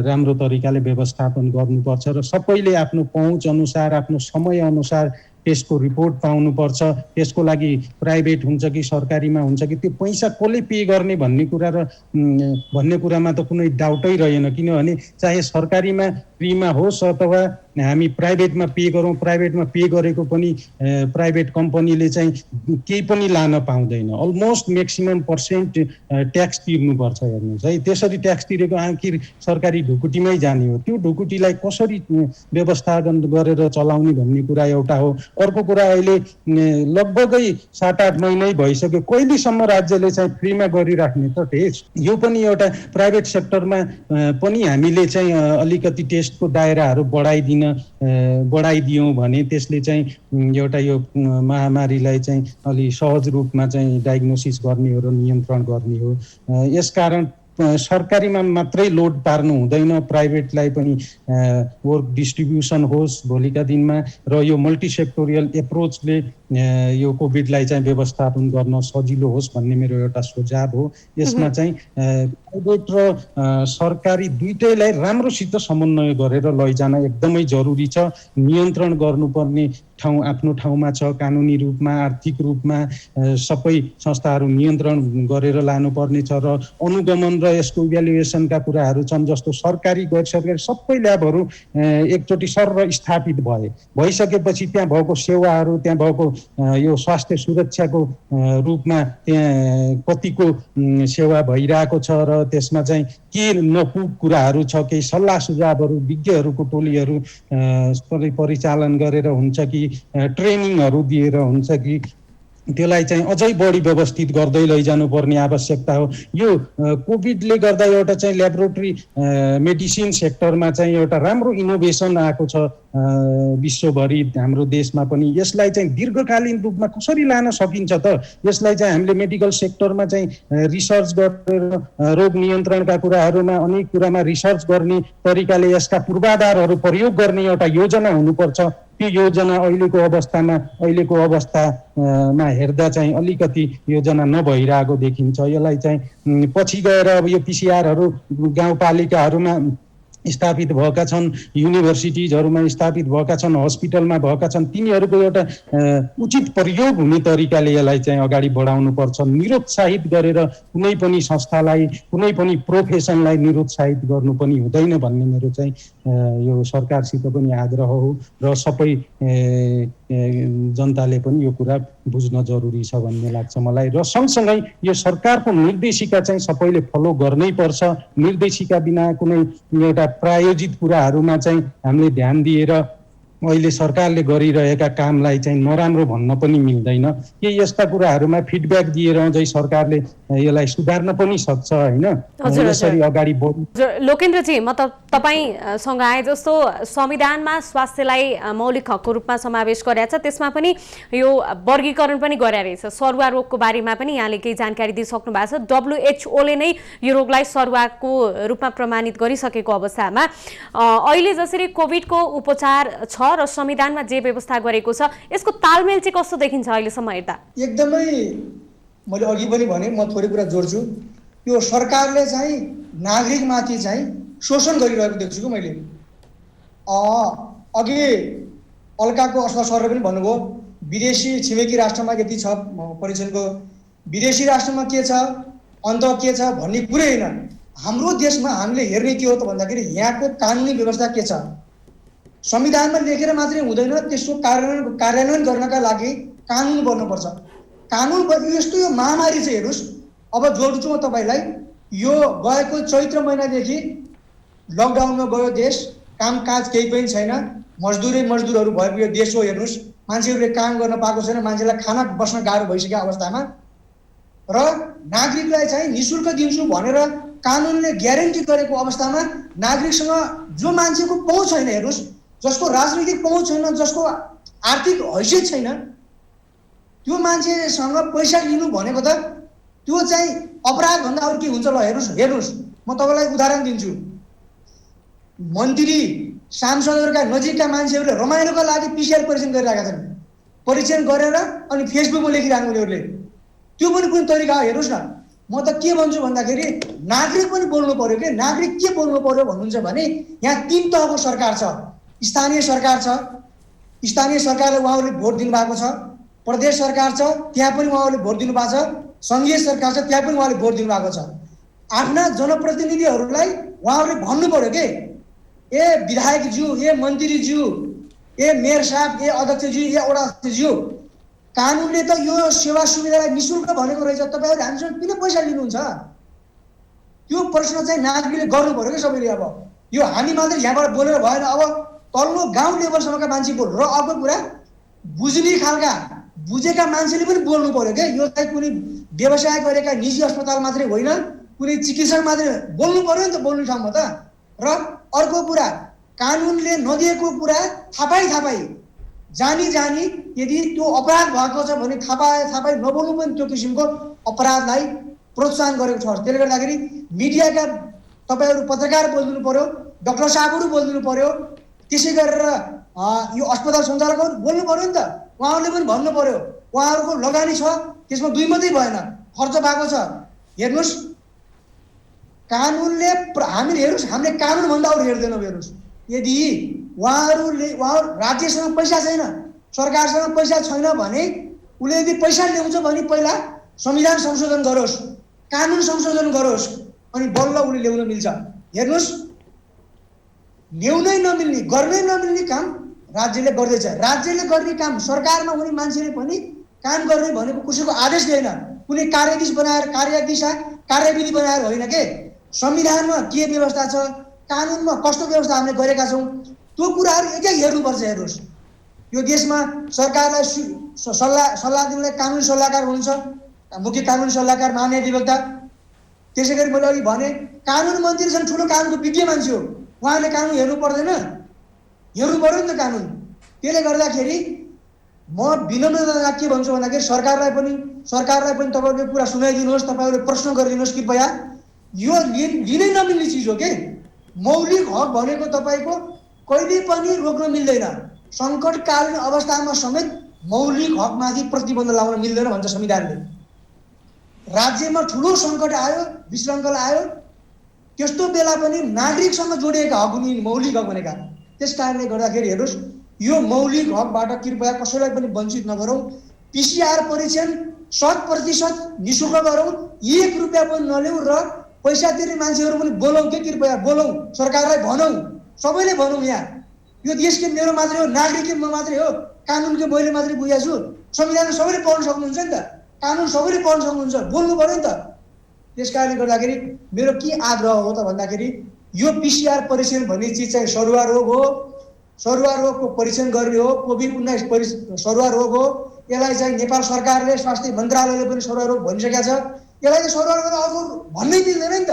राम्रो तरिकाले व्यवस्थापन गर्नुपर्छ र सबैले आफ्नो पहुँच अनुसार, आफ्नो समय अनुसार टेस्टको रिपोर्ट पाउनुपर्छ। त्यसको लागि प्राइभेट हुन्छ कि सरकारीमा हुन्छ कि त्यो पैसा कसले पे गर्ने भन्ने कुरामा त कुनै डाउटै रहेन। किनभने चाहे सरकारीमा फ्रीमा होस् अथवा हामी प्राइभेटमा पे गरौँ, प्राइभेटमा पे गरेको पनि प्राइभेट कम्पनीले चाहिँ केही पनि लान पाउँदैन। अलमोस्ट म्याक्सिमम पर्सेन्ट ट्याक्स तिर्नुपर्छ। हेर्नुहोस् है, त्यसरी ट्याक्स तिरेको आखिर सरकारी ढुकुटीमै जाने हो। त्यो ढुकुटीलाई कसरी व्यवस्थापन गरेर चलाउने भन्ने कुरा एउटा हो। अर्को कुरा, अहिले लगभगै 7-8 महिनै भइसक्यो, कहिलेसम्म राज्यले चाहिँ फ्रीमा गरिराख्ने त टेस्ट? यो पनि एउटा प्राइभेट सेक्टरमा पनि हामीले चाहिँ अलिकति टेस्टको दायराहरू बढाइदियौँ भने त्यसले चाहिँ एउटा यो महामारीलाई चाहिँ अलि सहज रूपमा चाहिँ डायग्नोसिस गर्ने हो र नियन्त्रण गर्ने हो। यसकारण सरकारीमा मात्रै लोड पार्नु हुँदैन, प्राइभेटलाई पनि वर्क डिस्ट्रिब्युसन होस् भोलिका दिनमा र यो मल्टिसेक्टोरियल एप्रोचले यो कोभिडलाई चाहिँ व्यवस्थापन गर्न सजिलो होस् भन्ने मेरो एउटा सुझाव हो। यसमा चाहिँ प्राइभेट र सरकारी दुईटैलाई राम्रोसित समन्वय गरेर लैजान एकदमै जरुरी छ। नियन्त्रण गर्नुपर्ने ठाउँ आफ्नो ठाउँमा छ, कानुनी रूपमा, आर्थिक रूपमा सबै संस्थाहरू नियन्त्रण गरेर लानुपर्ने छ र अनुगमन र यसको इभ्यालुएसनका कुराहरू छन्। जस्तो सरकारी गैर सरकारी सबै ल्याबहरू एकचोटि सर स्थापित भइसकेपछि त्यहाँ भएको सेवाहरू, त्यहाँ भएको यो स्वास्थ्य सुरक्षाको रूपमा त्यहाँ कतिको सेवा भइरहेको छ र त्यसमा चाहिँ के नपुग कुराहरू छ, केही सल्लाह सुझावहरू विज्ञहरूको टोलीहरू परिचालन गरेर हुन्छ कि ट्रेनिङहरू दिएर हुन्छ कि त्यसलाई चाहिँ अझै बढी व्यवस्थित गर्दै लैजानु पर्ने आवश्यकता हो। यो कोभिडले गर्दा एउटा चाहिँ ल्याबोरेटरी मेडिसिन सेक्टरमा चाहिँ एउटा राम्रो इनोभेसन आएको छ विश्वभरि, हाम्रो देशमा पनि। यसलाई चाहिँ दीर्घकालीन रूपमा कसरी लान सकिन्छ त? यसलाई चाहिँ हामीले मेडिकल सेक्टरमा चाहिँ रिसर्च गरेर रोग नियन्त्रणका कुराहरूमा अनेक कुरामा रिसर्च गर्ने तरिकाले यसका पूर्वाधारहरू प्रयोग गर्ने एउटा योजना हुनुपर्छ। त्यो योजना अहिलेको अवस्थामा हेर्दा चाहिँ अलिकति योजना नभइरहेको देखिन्छ। यसलाई चाहिँ पछि गएर अब यो पिसिआरहरू गाउँपालिकाहरूमा स्थापित भएका छन्, युनिभर्सिटिजहरूमा स्थापित भएका छन्, हस्पिटलमा भएका छन्, तिनीहरूको एउटा उचित प्रयोग हुने तरिकाले यसलाई चाहिँ अगाडि बढाउनुपर्छ। निरुत्साहित गरेर कुनै पनि संस्थालाई, कुनै पनि प्रोफेसनलाई निरुत्साहित गर्नु पनि हुँदैन भन्ने मेरो चाहिँ यो सरकारसित पनि आग्रह हो र सबै जनताले पनि यो कुरा बुझ्न जरुरी छ भन्ने लाग्छ मलाई। र सँगसँगै यो सरकारको निर्देशिका चाहिँ सबैले फलो गर्नै पर्छ। निर्देशिका बिना कुनै एउटा प्रायोजित कुराहरूमा चाहिँ हामीले ध्यान दिएर अहिले सरकारले गरिरहेका कामलाई चाहिँ नराम्रो भन्न पनि मिल्दैन। के यस्ता कुराहरूमा फिडब्याक दिएर चाहिँ सरकारले यसलाई सुधार्न पनि सक्छ होइन, यसरी अगाडि बढ्नु। लोकेन्द्रजी, म तपाईँसँग आए जस्तो संविधानमा स्वास्थ्यलाई मौलिक हकको रूपमा समावेश गरेको छ, त्यसमा पनि यो वर्गीकरण पनि गरे रहेछ। सरुवा रोगको बारेमा पनि यहाँले केही जानकारी दिइसक्नु भएको छ। WHO ले नै यो रोगलाई सरुवाको रूपमा प्रमाणित गरिसकेको अवस्थामा अहिले जसरी कोभिडको उपचार छ र संविधानमा जे व्यवस्था गरेको छ, यसको तालमेल चाहिँ कस्तो देखिन्छ अहिलेसम्म हेर्दा? एकदमै मैले अघि पनि भने, म थोरै कुरा जोड्छु। यो सरकारले चाहिँ नागरिकमाथि चाहिँ शोषण गरिरहेको देख्छु कि मैले। अघि अल्काको अस्पताल सरले पनि भन्नुभयो विदेशी छिमेकी राष्ट्रमा यति छ परीक्षणको, विदेशी राष्ट्रमा के छ, अन्त के छ भन्ने कुरै होइन। हाम्रो देशमा हामीले हेर्ने के हो त भन्दाखेरि यहाँको कानुनी व्यवस्था के छ। संविधानमा लेखेर मात्रै हुँदैन, त्यसको कार्यान्वयन गर्नका लागि कानुन बन्नुपर्छ। कानुन यस्तो यो महामारी चाहिँ हेर्नुहोस्, अब जोड्छु म तपाईँलाई। यो गएको चैत्र महिनादेखि लकडाउनमा गयो देश, कामकाज केही पनि छैन, मजदुरहरू भएको यो देश हो। हेर्नुहोस्, मान्छेहरूले काम गर्न पाएको छैन, मान्छेलाई खाना बस्न गाह्रो भइसकेको अवस्थामा र नागरिकलाई चाहिँ निःशुल्क दिन्छु भनेर कानुनले ग्यारेन्टी गरेको अवस्थामा नागरिकसँग जो मान्छेको पहुँच छैन, हेर्नुहोस्, जसको राजनीतिक पहुँच छैन, जसको आर्थिक हैसियत छैन, त्यो मान्छेसँग पैसा लिनु भनेको त त्यो चाहिँ अपराधभन्दा अरू के हुन्छ? ल हेर्नुहोस्, म तपाईँलाई उदाहरण दिन्छु। मन्त्री सांसदहरूका नजिकका मान्छेहरूले रमाइलोका लागि PCR परीक्षण गरिरहेका छन्। परीक्षण गरेर अनि फेसबुकमा लेखिरहनु उनीहरूले, त्यो पनि कुनै तरिका हो? हेर्नुहोस् न, म त के भन्छु भन्दाखेरि नागरिक पनि बोल्नु पर्यो कि। नागरिक के बोल्नु पर्यो भन्नुहुन्छ भने यहाँ 3 तहको सरकार छ। स्थानीय सरकार छ, स्थानीय सरकारले उहाँहरूले भोट दिनुभएको छ। प्रदेश सरकार छ, त्यहाँ पनि उहाँहरूले भोट दिनुभएको छ। सङ्घीय सरकार छ, त्यहाँ पनि उहाँले भोट दिनुभएको छ। आफ्ना जनप्रतिनिधिहरूलाई उहाँहरूले भन्नु पर्यो के, ए विधायकज्यू, ए मन्त्रीज्यू, ए मेयर साहब, ए अध्यक्षज्यू, ए वडा अध्यक्षज्यू, कानुनले त यो सेवा सुविधालाई निःशुल्क भनेको रहेछ, तपाईँहरू हामीसँग किन पैसा लिनुहुन्छ? त्यो प्रश्न चाहिँ नागरिकले गर्नु पर्यो कि सबैले। अब यो हामी मात्रै यहाँबाट बोलेर भएन, अब तल्लो गाउँ लेभलसम्मका मान्छे बोल्नु र अर्को कुरा बुझ्ने खालका बुझेका मान्छेले पनि बोल्नु पर्यो क्या। यो चाहिँ कुनै व्यवसाय गरेका निजी अस्पताल मात्रै होइन, कुनै चिकित्सक मात्रै बोल्नु पर्यो नि त, बोल्ने ठाउँमा त। र अर्को कुरा, कानुनले नदिएको कुरा थापाई जानी यदि त्यो अपराध भएको छ भने थापाई नबोल्नु पनि त्यो किसिमको अपराधलाई प्रोत्साहन गरेको छ। त्यसले गर्दाखेरि मिडियाका तपाईँहरू पत्रकार बोलिदिनु पर्यो, डाक्टर साहबहरू बोलिदिनु पर्यो, त्यसै गरेर यो अस्पताल सञ्चालकहरू बोल्नु पर्यो नि त। उहाँहरूले पनि भन्नु पर्यो, उहाँहरूको लगानी छ, त्यसमा 2 मात्रै भएन, खर्च भएको छ। हेर्नुहोस्, कानुनले हामीले हेर्नुहोस्, हामीले कानुनभन्दा अरू हेर्दैनौँ। हेर्नुहोस्, यदि उहाँहरू राज्यसँग पैसा छैन, सरकारसँग पैसा छैन भने उसले यदि पैसा ल्याउँछ भने पहिला संविधान संशोधन गरोस्, कानुन संशोधन गरोस्, अनि बल्ल उसले ल्याउन मिल्छ। हेर्नुहोस्, ल्याउनै नमिल्ने, गर्नै नमिल्ने काम राज्यले गर्दैछ। राज्यले गर्ने काम सरकारमा हुने मान्छेले पनि काम गर्ने भनेको कसैको आदेश दिएन, कुनै कार्यदिश बनाएर कार्यविधि बनाएर होइन के। संविधानमा के व्यवस्था छ, कानुनमा कस्तो व्यवस्था हामीले गरेका छौँ, त्यो कुराहरू एक हेर्नुपर्छ। हेर्नुहोस्, यो देशमा सरकारलाई सल्लाह दिनलाई कानुनी सल्लाहकार हुनुहुन्छ, मुख्य कानुनी सल्लाहकार महाधिवक्ता। त्यसै गरी मैले अघि भने कानुन मन्त्री छन्, ठुलो कानुनको विज्ञ मान्छे हो, उहाँले कानुन हेर्नु पर्दैन? हेर्नु पर्यो नि त कानुन। त्यसले गर्दाखेरि म विनम्रता के भन्छु भन्दाखेरि सरकारलाई पनि तपाईँहरूले कुरा सुनाइदिनुहोस्, तपाईँहरूले प्रश्न गरिदिनुहोस् कृपया। यो लिनै नमिल्ने चिज हो के। मौलिक हक भनेको तपाईँको कहिले पनि रोक्न मिल्दैन। सङ्कटकालीन अवस्थामा समेत मौलिक हकमाथि प्रतिबन्ध लगाउन मिल्दैन भन्छ संविधानले। राज्यमा ठुलो सङ्कट आयो, विशृङ्खला आयो, त्यस्तो बेला पनि नागरिकसँग जोडिएका हक हुने मौलिक हक भनेका। त्यस कारणले गर्दाखेरि हेर्नुहोस्, यो मौलिक हकबाट कृपया कसैलाई पनि वञ्चित नगरौँ। PCR परीक्षण 100% निःशुल्क गरौँ, 1 रुपियाँ पनि नल्याउँ र पैसा तिर्ने मान्छेहरू पनि बोलौँ के, कृपया बोलौँ, सरकारलाई भनौँ, सबैले भनौँ। यहाँ यो देशकै मेरो मात्रै हो, नागरिकै म मात्रै हो, कानुनकै मैले मात्रै बुझेको छु, संविधान सबैले पढ्न सक्नुहुन्छ नि त, कानुन सबैले पढ्न सक्नुहुन्छ, बोल्नु पर्यो नि त। त्यस कारणले गर्दाखेरि मेरो के आग्रह हो त भन्दाखेरि यो PCR परीक्षण भन्ने चिज चाहिँ सरुवा रोग हो, सरुवा रोगको परीक्षण गर्ने हो, कोभिड-19 सरुवा रोग हो। यसलाई चाहिँ नेपाल सरकारले, स्वास्थ्य मन्त्रालयले पनि सरुवा रोग भनिसकेको छ। यसलाई चाहिँ सरुवा रोग अर्को भन्नै दिँदैन नि त।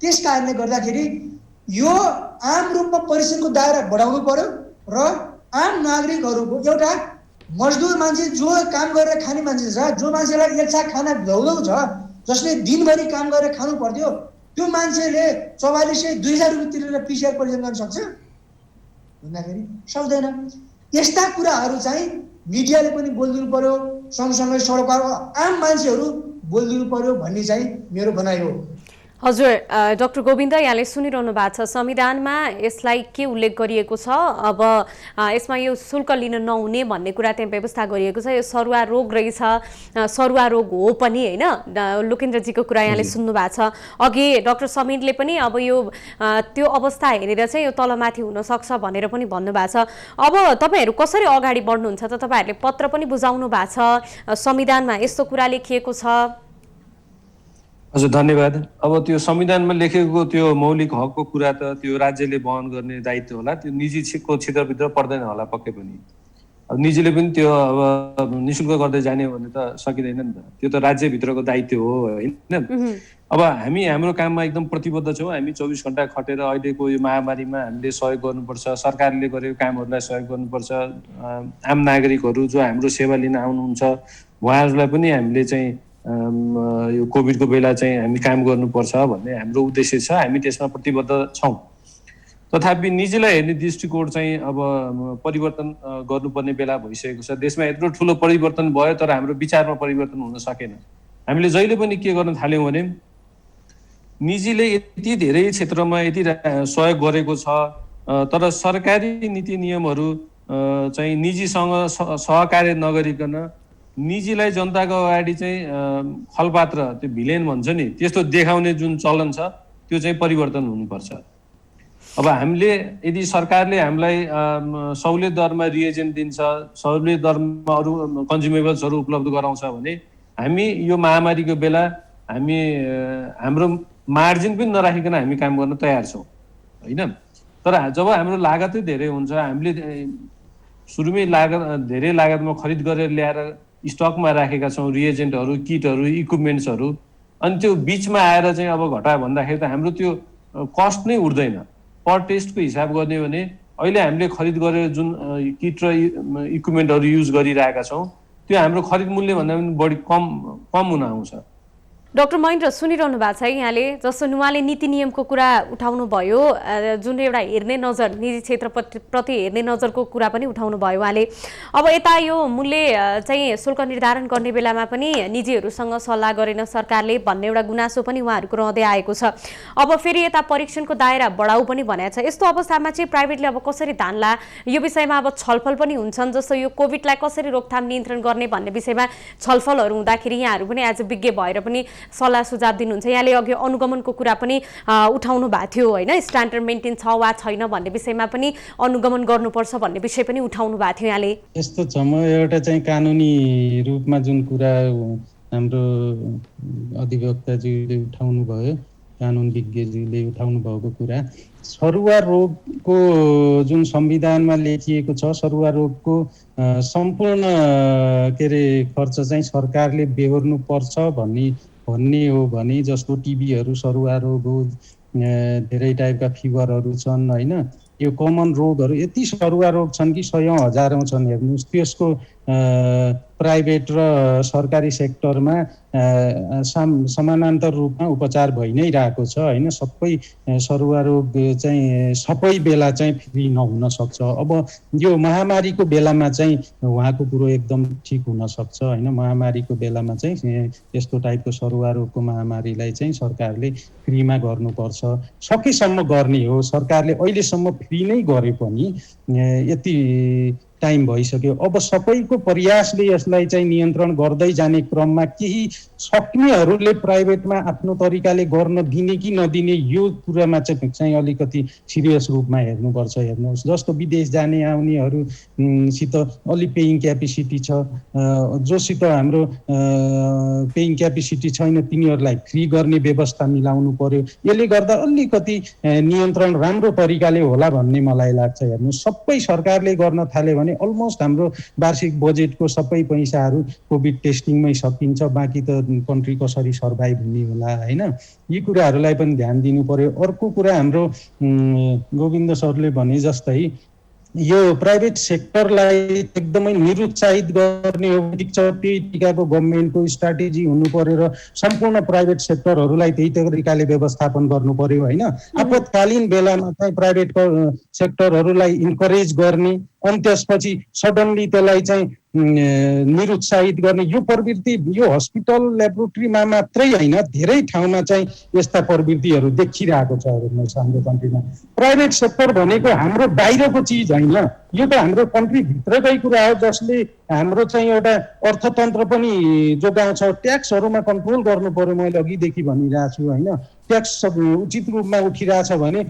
त्यस कारणले गर्दाखेरि यो आम रूपमा परीक्षणको दायरा बढाउनु पर्यो र आम नागरिकहरूको, एउटा मजदुर मान्छे जो काम गरेर खाने मान्छे छ, जो मान्छेलाई एक छाक खाना ल्याउँदो छ, जसले दिनभरि काम गरेर खानु पर्थ्यो, त्यो मान्छेले 4400-2000 रुपियाँ तिरेर पिसिआर परीक्षण गर्न सक्छ भन्दाखेरि सक्दैन। यस्ता कुराहरू चाहिँ मिडियाले पनि बोलिदिनु पर्यो, सँगसँगै सडकमा आम मान्छेहरू बोलिदिनु पर्यो भन्ने चाहिँ मेरो भनाइ हो। हजुर, डाक्टर गोविन्द, यहाँले सुनिरहनु भएको छ, संविधानमा यसलाई के उल्लेख गरिएको छ? अब यसमा यो शुल्क लिन नहुने भन्ने कुरा त्यहाँ व्यवस्था गरिएको छ। यो सरुवा रोग रहेछ, सरुवा रोग हो पनि होइन। लोकेन्द्रजीको कुरा यहाँले सुन्नु भएको छ। अघि डाक्टर समीरले पनि अब यो त्यो अवस्था हेरेर चाहिँ यो तलमाथि हुनसक्छ भनेर पनि भन्नुभएको छ। अब तपाईँहरू कसरी अगाडि बढ्नुहुन्छ त? तपाईँहरूले पत्र पनि बुझाउनु भएको छ, संविधानमा यस्तो कुरा लेखिएको छ। हजुर, धन्यवाद। अब त्यो संविधानमा लेखेको त्यो मौलिक हकको कुरा त त्यो राज्यले वहन गर्ने दायित्व होला, त्यो निजी क्षेत्रभित्र पर्दैन होला पक्कै पनि। अब निजीले पनि त्यो अब निःशुल्क गर्दै जाने भने त सकिँदैन नि त, त्यो त राज्यभित्रको दायित्व हो होइन। अब हामी हाम्रो काममा एकदम प्रतिबद्ध छौँ। हामी 24 घण्टा खटेर अहिलेको यो महामारीमा हामीले सहयोग गर्नुपर्छ, सरकारले गरेको कामहरूलाई सहयोग गर्नुपर्छ। आम नागरिकहरू जो हाम्रो सेवा लिन आउनुहुन्छ उहाँहरूलाई पनि हामीले चाहिँ यो कोभिडको बेला चाहिँ हामी काम गर्नुपर्छ भन्ने हाम्रो उद्देश्य छ। हामी त्यसमा प्रतिबद्ध छौँ। तथापि निजीलाई हेर्ने दृष्टिकोण चाहिँ अब परिवर्तन गर्नुपर्ने बेला भइसकेको छ। देशमा यत्रो ठुलो परिवर्तन भयो तर हाम्रो विचारमा परिवर्तन हुन सकेन। हामीले जहिले पनि के गर्न थाल्यौँ भने निजीले यति धेरै क्षेत्रमा यति सहयोग गरेको छ, तर सरकारी नीति नियमहरू चाहिँ निजीसँग सहकार्य नगरिकन निजीलाई जनताको अगाडि चाहिँ खलपात्र, त्यो भिलेन भन्छ नि, त्यस्तो देखाउने जुन चलन छ त्यो चाहिँ परिवर्तन हुनुपर्छ। अब हामीले यदि सरकारले हामीलाई सहुलियत दरमा रिएजेन्ट दिन्छ, सहुलियत दरमा अरू कन्ज्युमेबल्सहरू उपलब्ध गराउँछ भने हामी यो महामारीको बेला हामी हाम्रो मार्जिन पनि नराखिकन हामी काम गर्न तयार छौँ होइन। तर जब हाम्रो लागतै धेरै हुन्छ, हामीले सुरुमै धेरै लागतमा खरिद गरेर ल्याएर स्टकमा राखेका छौँ रिएजेन्टहरू, किटहरू, इक्विपमेन्ट्सहरू, अनि त्यो बिचमा आएर चाहिँ अब घटायो भन्दाखेरि त हाम्रो त्यो कस्ट नै उठ्दैन। पर टेस्टको हिसाब गर्ने भने अहिले हामीले खरिद गरेर जुन किट र इक्विपमेन्टहरू युज गरिरहेका छौँ त्यो हाम्रो खरिद मूल्यभन्दा पनि बढी कम हुन आउँछ। डाक्टर महेन्द्र सुनिरहनु भएको छ यहाँले, जस्तो उहाँले नीति नियमको कुरा उठाउनु भयो, जुन एउटा हेर्ने नजर, निजी क्षेत्रप्रति हेर्ने नजरको कुरा पनि उठाउनु भयो उहाँले। अब यता यो मूल्य चाहिँ शुल्क निर्धारण गर्ने बेलामा पनि निजीहरूसँग सल्लाह गरेन सरकारले भन्ने एउटा गुनासो पनि उहाँहरूको रहँदै आएको छ। अब फेरि यता परीक्षणको दायरा बढाउ पनि भनेको छ। यस्तो अवस्थामा चाहिँ प्राइभेटले अब कसरी धान्ला, यो विषयमा अब छलफल पनि हुन्छन्। जस्तो यो कोभिडलाई कसरी रोकथाम नियन्त्रण गर्ने भन्ने विषयमा छलफलहरू हुँदाखेरि यहाँहरू पनि आज विज्ञ भएर पनि सल्लाह सुझाव दिनुहुन्छ। यहाँले अघि अनुगमनको कुरा पनि उठाउनु भएको थियो होइन, स्ट्यान्डर्ड मेन्टेन छ वा छैन भन्ने विषयमा पनि अनुगमन गर्नुपर्छ भन्ने विषय पनि उठाउनु भएको थियो यहाँले। यस्तो छ, म एउटा चाहिँ कानुनी रूपमा जुन कुरा हाम्रो अधिवक्ताज्यूले उठाउनु भयो, कानुन विज्ञज्यूले उठाउनु भएको कुरा, सरुवा रोगको जुन संविधानमा लेखिएको छ, सरुवा रोगको सम्पूर्ण खर्च चाहिँ सरकारले बेहोर्नु पर्छ भन्ने हो भने, जस्तो टिबीहरू सरुवा रोग हो, धेरै टाइपका फिभरहरू छन् होइन, यो कमन रोगहरू यति सरुवा रोग छन् कि 100,000 छन्। हेर्नुहोस्, त्यसको प्राइभेट र सरकारी सेक्टरमा समानान्तर रूपमा उपचार भइ नै रहेको छ होइन। सबै सरुवा रोग चाहिँ सबै बेला चाहिँ फ्री नहुन सक्छ। अब यो महामारीको बेलामा चाहिँ उहाँको कुरो एकदम ठिक हुन सक्छ होइन। महामारीको बेलामा चाहिँ यस्तो टाइपको सरुवा रोगको महामारीलाई चाहिँ सरकारले फ्रीमा गर्नुपर्छ, सकेसम्म गर्ने हो। सरकारले अहिलेसम्म फ्री नै गरे पनि यति टाइम भइसक्यो। अब सबैको प्रयासले यसलाई चाहिँ नियन्त्रण गर्दै जाने क्रममा केही सक्नेहरूले प्राइभेटमा आफ्नो तरिकाले गर्न दिने कि नदिने यो कुरामा चाहिँ अलिकति सिरियस रूपमा हेर्नुपर्छ। हेर्नुहोस्, जस्तो विदेश जाने आउनेहरू सित अलि पेइङ क्यापेसिटी छ, जोसित हाम्रो पेइङ क्यापेसिटी छैन तिनीहरूलाई फ्री गर्ने व्यवस्था मिलाउनु पर्यो। यसले गर्दा अलिकति नियन्त्रण राम्रो तरिकाले होला भन्ने मलाई लाग्छ। हेर्नु, सबै सरकारले गर्न थाल्यो भने अलमोस्ट हाम्रो वार्षिक बजेटको सबै पैसाहरू कोभिड टेस्टिङमै सकिन्छ। बाँकी त कन्ट्री कसरी सर्भाइभ हुने होला होइन, यी कुराहरूलाई पनि ध्यान दिनु पर्यो। अर्को कुरा हाम्रो गोविन्द सरले भने जस्तै यो प्राइभेट सेक्टरलाई एकदमै निरुत्साहित गर्ने हो, त्यही टिकाको गभर्मेन्टको स्ट्राटेजी हुनु पर्यो र सम्पूर्ण प्राइभेट सेक्टरहरूलाई त्यही तरिकाले व्यवस्थापन गर्नु पर्यो होइन। आपतकालीन बेलामा चाहिँ प्राइभेट सेक्टरहरूलाई इन्करेज गर्ने अनि त्यसपछि सडनली त्यसलाई चाहिँ निरुत्साहित गर्ने यो प्रवृत्ति यो हस्पिटल ल्याबोरेटरीमा मात्रै होइन धेरै ठाउँमा चाहिँ यस्ता प्रवृत्तिहरू देखिरहेको छ हेर्नुहोस् हाम्रो कन्ट्रीमा। प्राइभेट सेक्टर भनेको हाम्रो बाहिरको चिज होइन, यो त हाम्रो कन्ट्रीभित्रकै कुरा हो जसले हाम्रो चाहिँ एउटा अर्थतन्त्र पनि जोगाउँछ। ट्याक्सहरूमा कन्ट्रोल गर्नु पर्यो, मैले अघिदेखि भनिरहेको छु होइन। ट्याक्स उचित रूपमा उठिरहेछ भने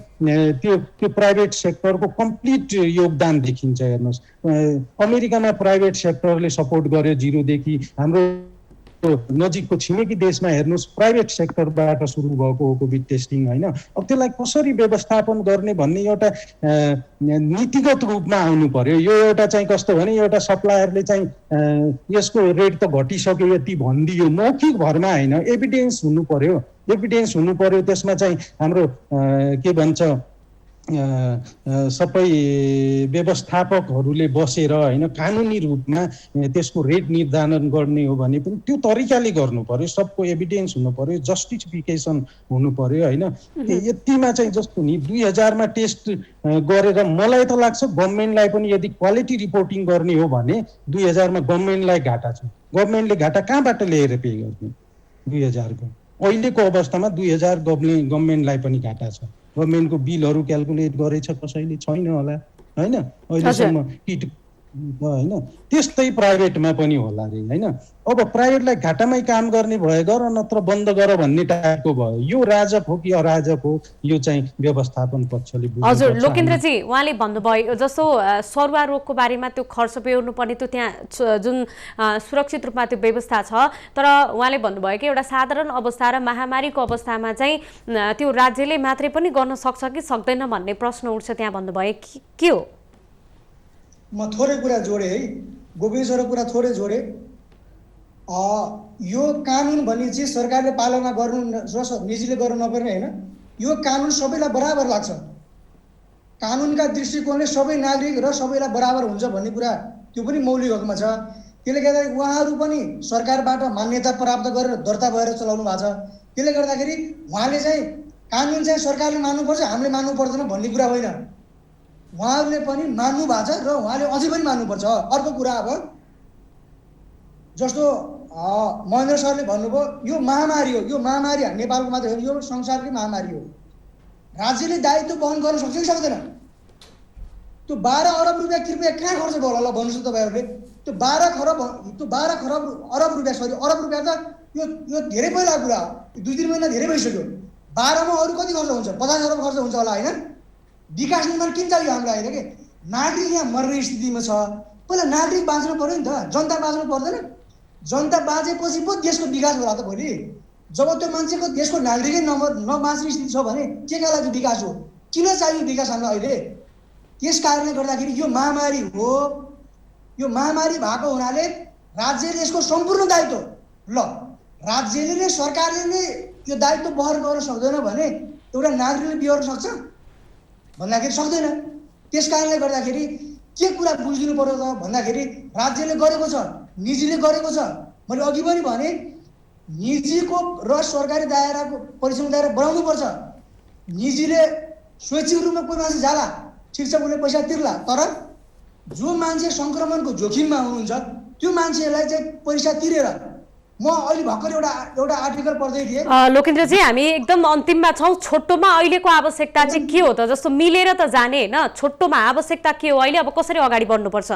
त्यो प्राइभेट सेक्टरको कम्प्लिट योगदान देखिन्छ। हेर्नुहोस्, अमेरिकामा प्राइभेट सेक्टरले सपोर्ट गर्यो जिरोदेखि। हाम्रो नजिकको छिमेकी देशमा हेर्नुहोस् प्राइभेट सेक्टरबाट सुरु भएको हो कोभिड टेस्टिङ होइन। अब त्यसलाई कसरी व्यवस्थापन गर्ने भन्ने एउटा नीतिगत रूपमा आउनु पर्यो। यो एउटा चाहिँ कस्तो भने एउटा सप्लायरले चाहिँ यसको रेट त घटिसक्यो यति भनिदियो, मौखिक भरमा होइन, एभिडेन्स हुनु पर्यो। एभिडेन्स हुनु पर्यो, त्यसमा चाहिँ हाम्रो के भन्छ सबै व्यवस्थापकहरूले बसेर होइन कानुनी रूपमा त्यसको रेट निर्धारण गर्ने हो भने पनि त्यो तरिकाले गर्नु पर्यो। सबको एभिडेन्स हुनु पर्यो, जस्टिफिकेसन हुनु पर्यो होइन। यतिमा चाहिँ जस्तो नि 2000मा टेस्ट गरेर मलाई त लाग्छ गभर्मेन्टलाई पनि यदि क्वालिटी रिपोर्टिङ गर्ने हो भने 2000मा गभर्मेन्टलाई घाटा छ। गभर्मेन्टले घाटा कहाँबाट ल्याएर पे गर्ने 2000को? अहिलेको अवस्थामा 2000 गभर्मेन्टलाई पनि घाटा छ। गभर्मेन्टको बिलहरू क्यालकुलेट गरेछ कसैले? छैन होला होइन अहिलेसम्म किट होइन। त्यस्तै प्राइभेटमा पनि होला रे होइन। अब प्राइभेटलाई घाटामै काम गर्ने भए गर, नत्र बन्द गर भन्ने टाइपको भयो। यो राजक हो कि अराजक हो, यो चाहिँ व्यवस्थापन पक्षले बुझ्नु पर्छ। हजुर लोकेन्द्रजी, उहाँले भन्नुभयो जस्तो सरुवा रोगको बारेमा त्यो खर्च बेहोर्नु पर्ने त्यो त्यहाँ जुन सुरक्षित रूपमा त्यो व्यवस्था छ, तर उहाँले भन्नुभयो कि एउटा साधारण अवस्था र महामारीको अवस्थामा चाहिँ त्यो राज्यले मात्रै पनि गर्न सक्छ कि सक्दैन भन्ने प्रश्न उठ्छ त्यहाँ भन्नुभयो, के हो? म थोरै कुरा जोडेँ है, गोविन्द सरको कुरा थोरै जोडेँ। यो कानुन भन्ने चिज सरकारले पालना गर्नु र निजीले गर्नु नपर्ने होइन। यो कानुन सबैलाई बराबर लाग्छ। कानुनका दृष्टिकोणले सबै नागरिक र सबैलाई बराबर हुन्छ भन्ने कुरा त्यो पनि मौलिक हकमा छ। त्यसले गर्दाखेरि उहाँहरू पनि सरकारबाट मान्यता प्राप्त गरेर दर्ता भएर चलाउनु भएको छ। त्यसले गर्दाखेरि उहाँले चाहिँ कानुन चाहिँ सरकारले मान्नुपर्छ हामीले मान्नु पर्दैन भन्ने कुरा होइन, उहाँहरूले पनि मान्नु भएको छ र उहाँले अझै पनि मान्नुपर्छ। अर्को कुरा अब जस्तो महेन्द्र सरले भन्नुभयो यो महामारी हो, यो महामारी नेपालको मात्रै होइन, यो संसारकै महामारी हो। राज्यले दायित्व वहन गर्न सक्छ कि सक्दैन? त्यो 12 अरब रुपियाँ कृपया कहाँ खर्च भयो होला भन्नुहोस् त तपाईँहरूले? त्यो 12 अरब रुपियाँ सरी अरब रुपियाँ त यो धेरै पहिलाको कुरा हो, 2-3 महिना धेरै भइसक्यो। 12मा अरू कति खर्च हुन्छ? 50 अरब खर्च हुन्छ होला होइन? विकास निर्माण किन चाहियो हामीलाई होइन कि नागरिक यहाँ मर्ने स्थितिमा छ। पहिला नागरिक बाँच्नु पर्यो नि त, जनता बाँच्नु पर्दैन? जनता बाँचेपछि पो देशको विकास होला त भोलि। जब त्यो मान्छेको देशको नागरिकै नबाँच्ने स्थिति छ भने के का लागि विकास हो? किन चाहियो विकास हामीलाई अहिले? त्यस कारणले गर्दाखेरि यो महामारी हो। यो महामारी भएको हुनाले राज्यले यसको सम्पूर्ण दायित्व ल राज्यले नै सरकारले नै यो दायित्व वहन गर्न सक्दैन भने एउटा नागरिकले बिहोर्न सक्छ भन्दाखेरि सक्दैन। त्यस कारणले गर्दाखेरि के कुरा बुझिदिनु पर्यो त भन्दाखेरि राज्यले गरेको छ, निजीले गरेको छ। मैले अघि पनि भने निजीको र सरकारी दायराको परिसीमा दायरा बढाउनुपर्छ। निजीले स्वैच्छिक रूपमा कोही मान्छे जाला ठिक छ, उसले पैसा तिर्ला, तर जो मान्छे सङ्क्रमणको जोखिममा हुनुहुन्छ त्यो मान्छेलाई चाहिँ पैसा तिरेर म अहिले भर्खर एउटा आर्टिकल पढ्दै थिएँ। लोकेन्द्रजी, हामी एकदम अन्तिममा छौँ। छोटोमा अहिलेको आवश्यकता चाहिँ के हो त? जस्तो मिलेर त जाने होइन, छोटोमा आवश्यकता के हो अहिले? अब कसरी अगाडि बढ्नुपर्छ?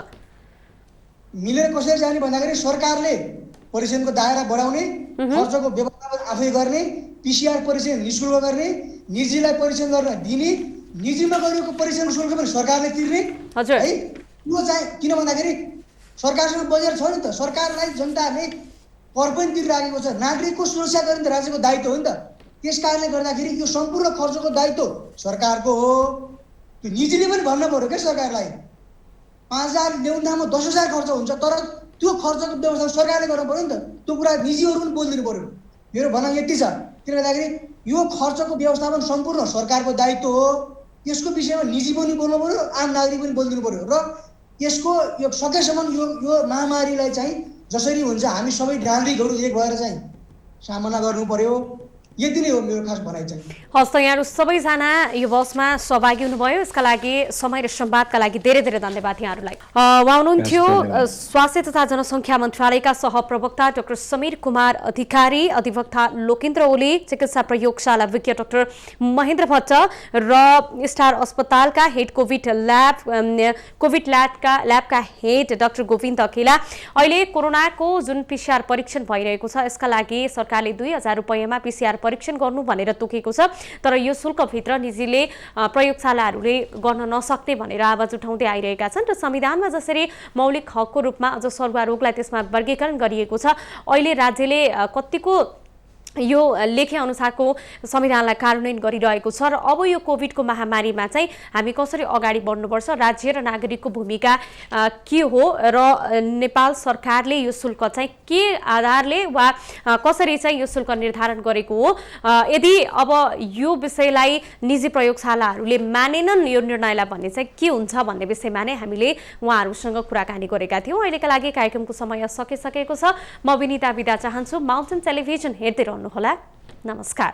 मिलेर कसरी जाने भन्दाखेरि सरकारले परीक्षणको दायरा बढाउने, खर्चको व्यवस्थापन आफै गर्ने, पिसिआर परीक्षण निःशुल्क गर्ने, निजीलाई परीक्षण गर्न दिने, निजीमा गरिएको परीक्षण शुल्क पनि सरकारले तिर्ने हजुर है। यो चाहिँ किन भन्दाखेरि सरकारसँग बजेट छ नि त, सरकारलाई जनताले कर पनि तिरिराखेको छ, नागरिकको सुरक्षा गर्ने त राज्यको दायित्व हो नि त। त्यस कारणले गर्दाखेरि यो सम्पूर्ण खर्चको दायित्व सरकारको हो। त्यो निजीले पनि भन्न पर्यो क्या सरकारलाई, 5,000 ल्याउँदामा 10,000 खर्च हुन्छ, तर त्यो खर्चको व्यवस्था सरकारले गर्नु पर्यो नि त। त्यो कुरा निजीहरू पनि बोलिदिनु पर्यो। मेरो भनाइ यति छ, किन भन्दाखेरि यो खर्चको व्यवस्थापन सम्पूर्ण सरकारको दायित्व हो। यसको विषयमा निजी पनि बोल्नु पर्यो, आम नागरिक पनि बोलिदिनु पर्यो र यसको यो सकेसम्म यो महामारीलाई चाहिँ जसरी हुन्छ हामी सबै नागरिकहरू एक भएर चाहिँ सामना गर्नु पर्यो। यति नै हो मेरो खास भनाइ चाहिँ। हस् त, यहाँहरू सबैजना यो बसमा सहभागी हुनुभयो, यसका लागि समय र संवादका लागि धेरै धेरै धन्यवाद यहाँहरूलाई। उहाँ हुनुहुन्थ्यो स्वास्थ्य तथा जनसङ्ख्या मन्त्रालयका सहप्रवक्ता डाक्टर समीर कुमार अधिकारी, अधिवक्ता लोकेन्द्र ओली, चिकित्सा प्रयोगशाला विज्ञ डाक्टर महेन्द्र भट्ट र स्टार अस्पतालका हेड कोभिड ल्याबका हेड डाक्टर गोविन्द अकेला। अहिले कोरोनाको जुन पिसिआर परीक्षण भइरहेको छ यसका लागि सरकारले 2,000 रुपैयाँमा पिसिआर परीक्षण गर्नु भनेर तोकेको छ, तर यो शुल्कभित्र निजीले प्रयोगशालाहरूले गर्न नसक्ने भनेर आवाज उठाउँदै आइरहेका छन् र संविधानमा जसरी मौलिक हकको रूपमा अझ सरुवा रोगलाई त्यसमा वर्गीकरण गरिएको छ, अहिले राज्यले कतिको यो लेखे अनुसारको संविधानलाई कार्यान्वयन गरिरहेको छ र अब यो कोभिडको महामारीमा चाहिँ हामी कसरी अगाडि बढ्नुपर्छ, राज्य र नागरिकको भूमिका के हो र नेपाल सरकारले यो शुल्क चाहिँ के आधारले वा कसरी चाहिँ यो शुल्क निर्धारण गरेको हो, यदि अब यो विषयलाई निजी प्रयोगशालाहरूले मानेनन् यो निर्णयलाई भन्ने चाहिँ के हुन्छ भन्ने विषयमा नै हामीले उहाँहरूसँग कुराकानी गरेका थियौँ। अहिलेका लागि कार्यक्रमको समय सकिसकेको छ। म विनिता बिदा चाहन्छु। माउन्टेन टेलिभिजन हेर्दै रहनुहोला। नमस्कार।